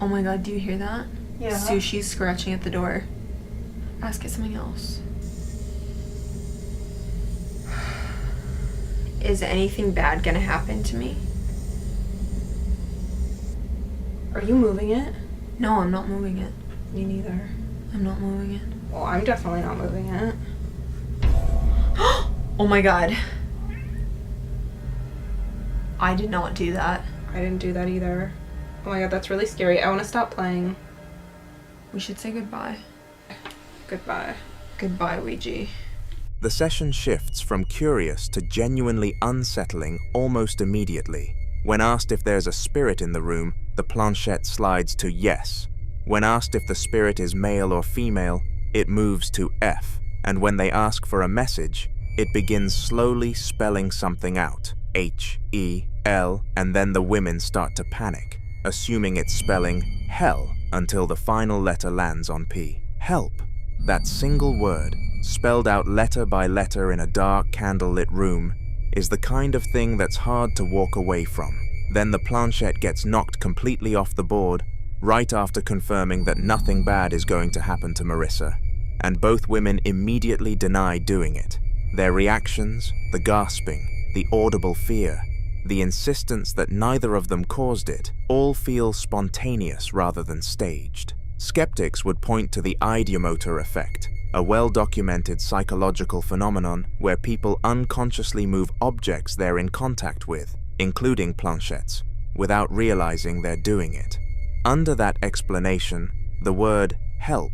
[SPEAKER 8] Oh my god, do you hear that? Yeah. Sushi's scratching at the door. Ask it something else. Is anything bad gonna happen to me? Are you moving it? No, I'm not moving it. Me neither. I'm not moving it. Well, I'm definitely not moving it. Oh my god. I did not do that. I didn't do that either. Oh my god, that's really scary. I want to stop playing. We should say goodbye. Goodbye. Goodbye, Ouija.
[SPEAKER 1] The session shifts from curious to genuinely unsettling almost immediately. When asked if there's a spirit in the room, the planchette slides to yes. When asked if the spirit is male or female, it moves to F. And when they ask for a message, it begins slowly spelling something out. H, E, L, and then the women start to panic, assuming it's spelling hell until the final letter lands on P. Help. That single word, spelled out letter by letter in a dark candlelit room, is the kind of thing that's hard to walk away from. Then the planchette gets knocked completely off the board, right after confirming that nothing bad is going to happen to Marissa, and both women immediately deny doing it. Their reactions, the gasping, the audible fear, the insistence that neither of them caused it, all feel spontaneous rather than staged. Skeptics would point to the ideomotor effect, a well-documented psychological phenomenon where people unconsciously move objects they're in contact with, including planchettes, without realizing they're doing it. Under that explanation, the word help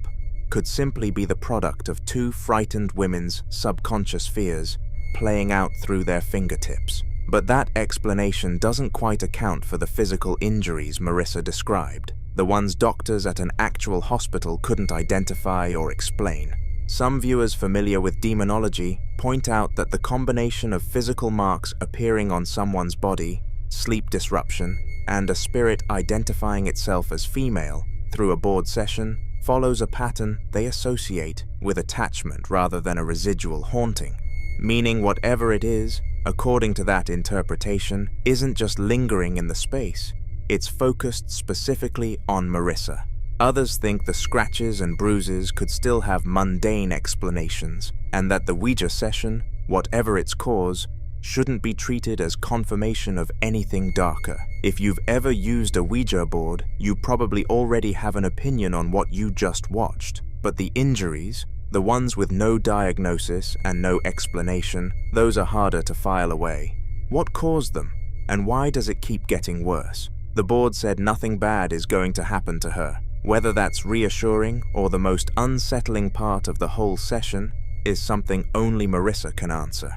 [SPEAKER 1] could simply be the product of two frightened women's subconscious fears playing out through their fingertips. But that explanation doesn't quite account for the physical injuries Marissa described, the ones doctors at an actual hospital couldn't identify or explain. Some viewers familiar with demonology point out that the combination of physical marks appearing on someone's body, sleep disruption, and a spirit identifying itself as female through a board session follows a pattern they associate with attachment rather than a residual haunting, meaning whatever it is, according to that interpretation, isn't just lingering in the space, it's focused specifically on Marissa. Others think the scratches and bruises could still have mundane explanations, and that the Ouija session, whatever its cause, shouldn't be treated as confirmation of anything darker. If you've ever used a Ouija board, you probably already have an opinion on what you just watched. But the injuries, the ones with no diagnosis and no explanation, those are harder to file away. What caused them, and why does it keep getting worse? The board said nothing bad is going to happen to her, Whether that's reassuring or the most unsettling part of the whole session is something only Marissa can answer.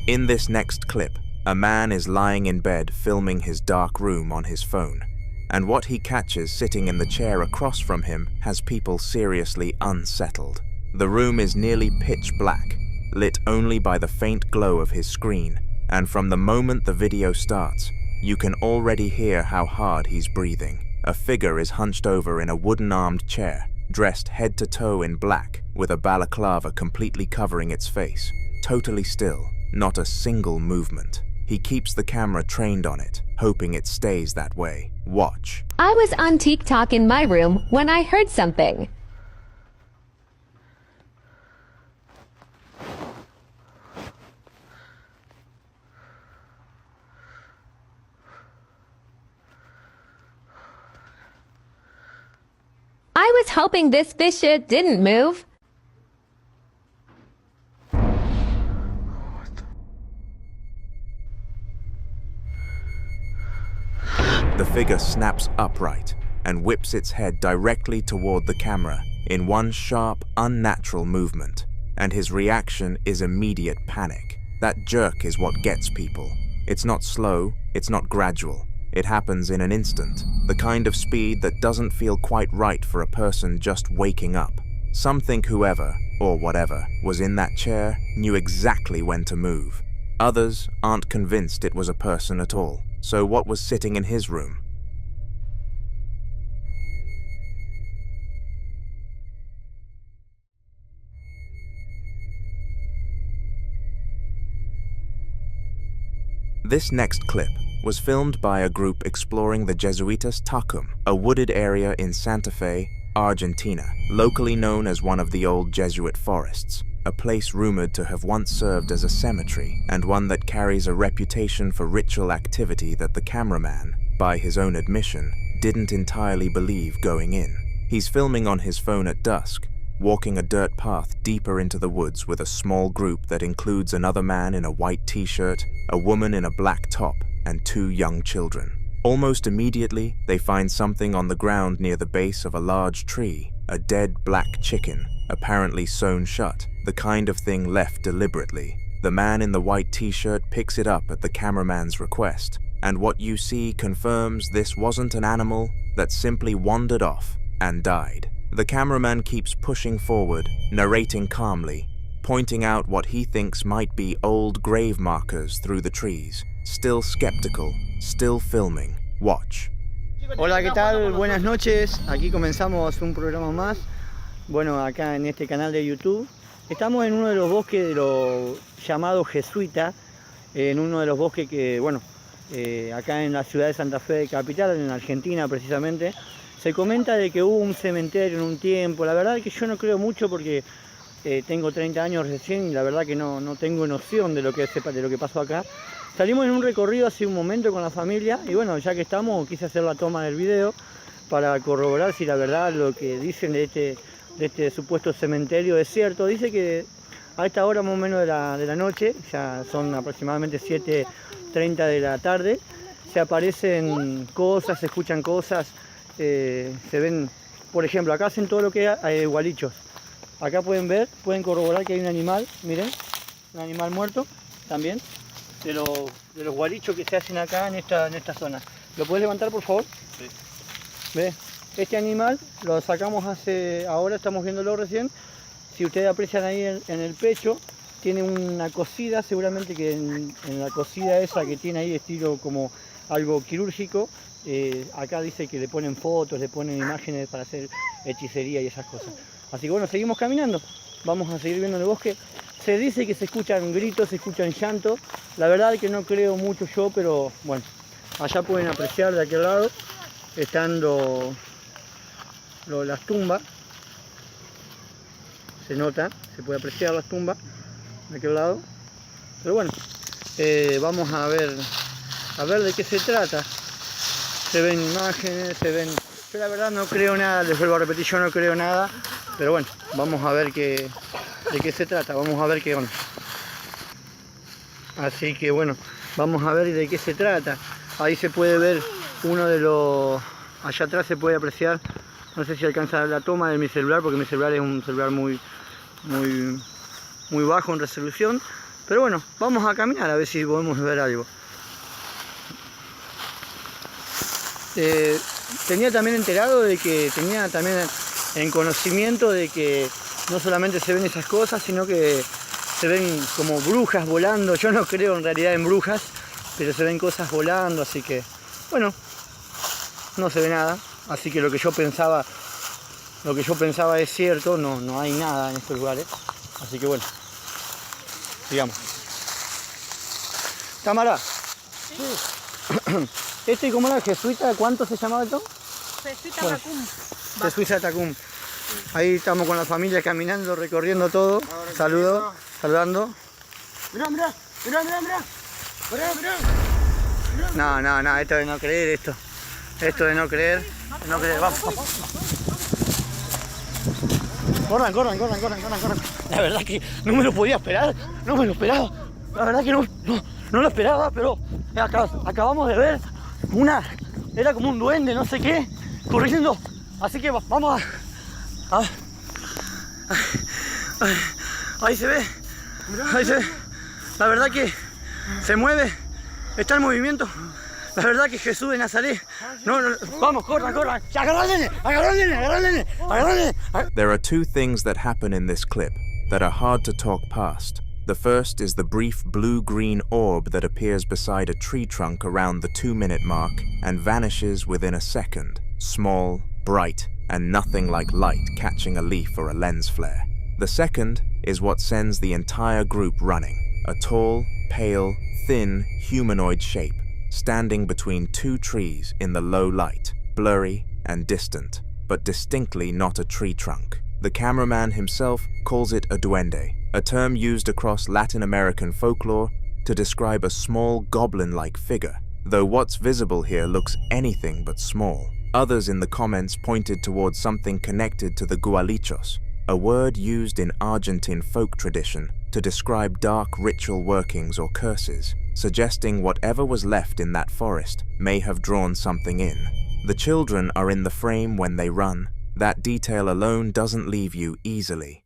[SPEAKER 1] In this next clip, a man is lying in bed filming his dark room on his phone, and what he catches sitting in the chair across from him has people seriously unsettled. The room is nearly pitch black, lit only by the faint glow of his screen, and from the moment the video starts, you can already hear how hard he's breathing. A figure is hunched over in a wooden-armed chair, dressed head to toe in black, with a balaclava completely covering its face, totally still. Not a single movement. He keeps the camera trained on it, hoping it stays that way. Watch.
[SPEAKER 7] I was on TikTok in my room when I heard something. I was hoping this fish didn't move.
[SPEAKER 1] The figure snaps upright and whips its head directly toward the camera in one sharp, unnatural movement, and his reaction is immediate panic. That jerk is what gets people. It's not slow, it's not gradual. It happens in an instant, the kind of speed that doesn't feel quite right for a person just waking up. Some think whoever, or whatever, was in that chair knew exactly when to move. Others aren't convinced it was a person at all. So what was sitting in his room? This next clip was filmed by a group exploring the Jesuitas Tacum, a wooded area in Santa Fe, Argentina, locally known as one of the old Jesuit forests, a place rumored to have once served as a cemetery, and one that carries a reputation for ritual activity that the cameraman, by his own admission, didn't entirely believe going in. He's filming on his phone at dusk, walking a dirt path deeper into the woods with a small group that includes another man in a white t-shirt, a woman in a black top, and 2 young children. Almost immediately, they find something on the ground near the base of a large tree, a dead black chicken, apparently sewn shut, the kind of thing left deliberately. The man in the white t-shirt picks it up at the cameraman's request, and what you see confirms this wasn't an animal that simply wandered off and died. The cameraman keeps pushing forward, narrating calmly, pointing out what he thinks might be old grave markers through the trees. Still skeptical, still filming. Watch.
[SPEAKER 9] Hola, ¿qué tal? Buenas noches. Aquí comenzamos un programa más. Bueno, acá en este canal de YouTube. Estamos en uno de los bosques de los llamados jesuitas, en uno de los bosques que, bueno, acá en la ciudad de Santa Fe de Capital, en Argentina precisamente. Se comenta de que hubo un cementerio en un tiempo. La verdad es que yo no creo mucho porque tengo 30 años recién y la verdad que no tengo noción de lo que pasó acá. Salimos en un recorrido hace un momento con la familia y bueno, ya que estamos, quise hacer la toma del video para corroborar si la verdad lo que dicen de este supuesto cementerio es cierto. Dice que a esta hora más o menos de la noche, ya son aproximadamente 7:30 de la tarde, se aparecen cosas, se escuchan cosas, se ven, por ejemplo, acá hacen todo lo que hay gualichos. Acá pueden ver, pueden corroborar que hay un animal, miren, un animal muerto también. De los guarichos que se hacen acá en esta zona. ¿Lo puedes levantar, por favor? Sí. ¿Ve? Este animal lo sacamos ahora estamos viéndolo recién. Si ustedes aprecian ahí en el pecho, tiene una cosida, seguramente que en la cosida esa que tiene ahí, estilo como algo quirúrgico, acá dice que le ponen fotos, le ponen imágenes para hacer hechicería y esas cosas. Así que bueno, seguimos caminando, vamos a seguir viendo el bosque. Se dice que se escuchan gritos, se escuchan llantos. La verdad es que no creo mucho yo, pero bueno, allá pueden apreciar de aquel lado, estando las tumbas. Se nota, se puede apreciar las tumbas de aquel lado. Pero bueno, vamos a ver de qué se trata. Se ven imágenes, se ven... Yo la verdad no creo nada, les vuelvo a repetir, yo no creo nada. Pero bueno, vamos a ver de qué se trata, vamos a ver qué onda. Así que bueno, vamos a ver de qué se trata. Ahí se puede ver uno de los... Allá atrás se puede apreciar, no sé si alcanza la toma de mi celular, porque mi celular es un celular muy bajo en resolución. Pero bueno, vamos a caminar a ver si podemos ver algo. Tenía también enterado de que tenía también en conocimiento de que no solamente se ven esas cosas, sino que se ven como brujas volando. Yo no creo en realidad en brujas, pero se ven cosas volando, así que bueno, no se ve nada. Así que lo que yo pensaba es cierto, no hay nada en estos lugares. Así que bueno, digamos. Tamara. Sí. ¿Cómo era? ¿Jesuita? ¿Cuánto se llamaba esto?
[SPEAKER 2] Jesuita
[SPEAKER 9] Bueno,
[SPEAKER 2] Tacum.
[SPEAKER 9] Jesuita Tacum. Ahí estamos con la familia caminando, recorriendo todo. Saludo, saludando.
[SPEAKER 3] Mirá.
[SPEAKER 9] No, esto de no creer, esto de no creer, vamos. Corran. La verdad que no me lo podía esperar, La verdad que no lo esperaba, pero acabamos de ver era como un duende, no sé qué, corriendo. Así que vamos a ahí se ve. La verdad que se mueve, está en movimiento. La verdad que Jesús de Nazaret. No, vamos, corran. Agarrale.
[SPEAKER 1] There are two things that happen in this clip that are hard to talk past. The first is the brief blue-green orb that appears beside a tree trunk around the 2-minute mark and vanishes within a second. Small, bright, and nothing like light catching a leaf or a lens flare. The second is what sends the entire group running. A tall, pale, thin, humanoid shape, standing between two trees in the low light, blurry and distant, but distinctly not a tree trunk. The cameraman himself calls it a duende, a term used across Latin American folklore to describe a small goblin-like figure, though what's visible here looks anything but small. Others in the comments pointed towards something connected to the gualichos, a word used in Argentine folk tradition to describe dark ritual workings or curses, suggesting whatever was left in that forest may have drawn something in. The children are in the frame when they run. That detail alone doesn't leave you easily.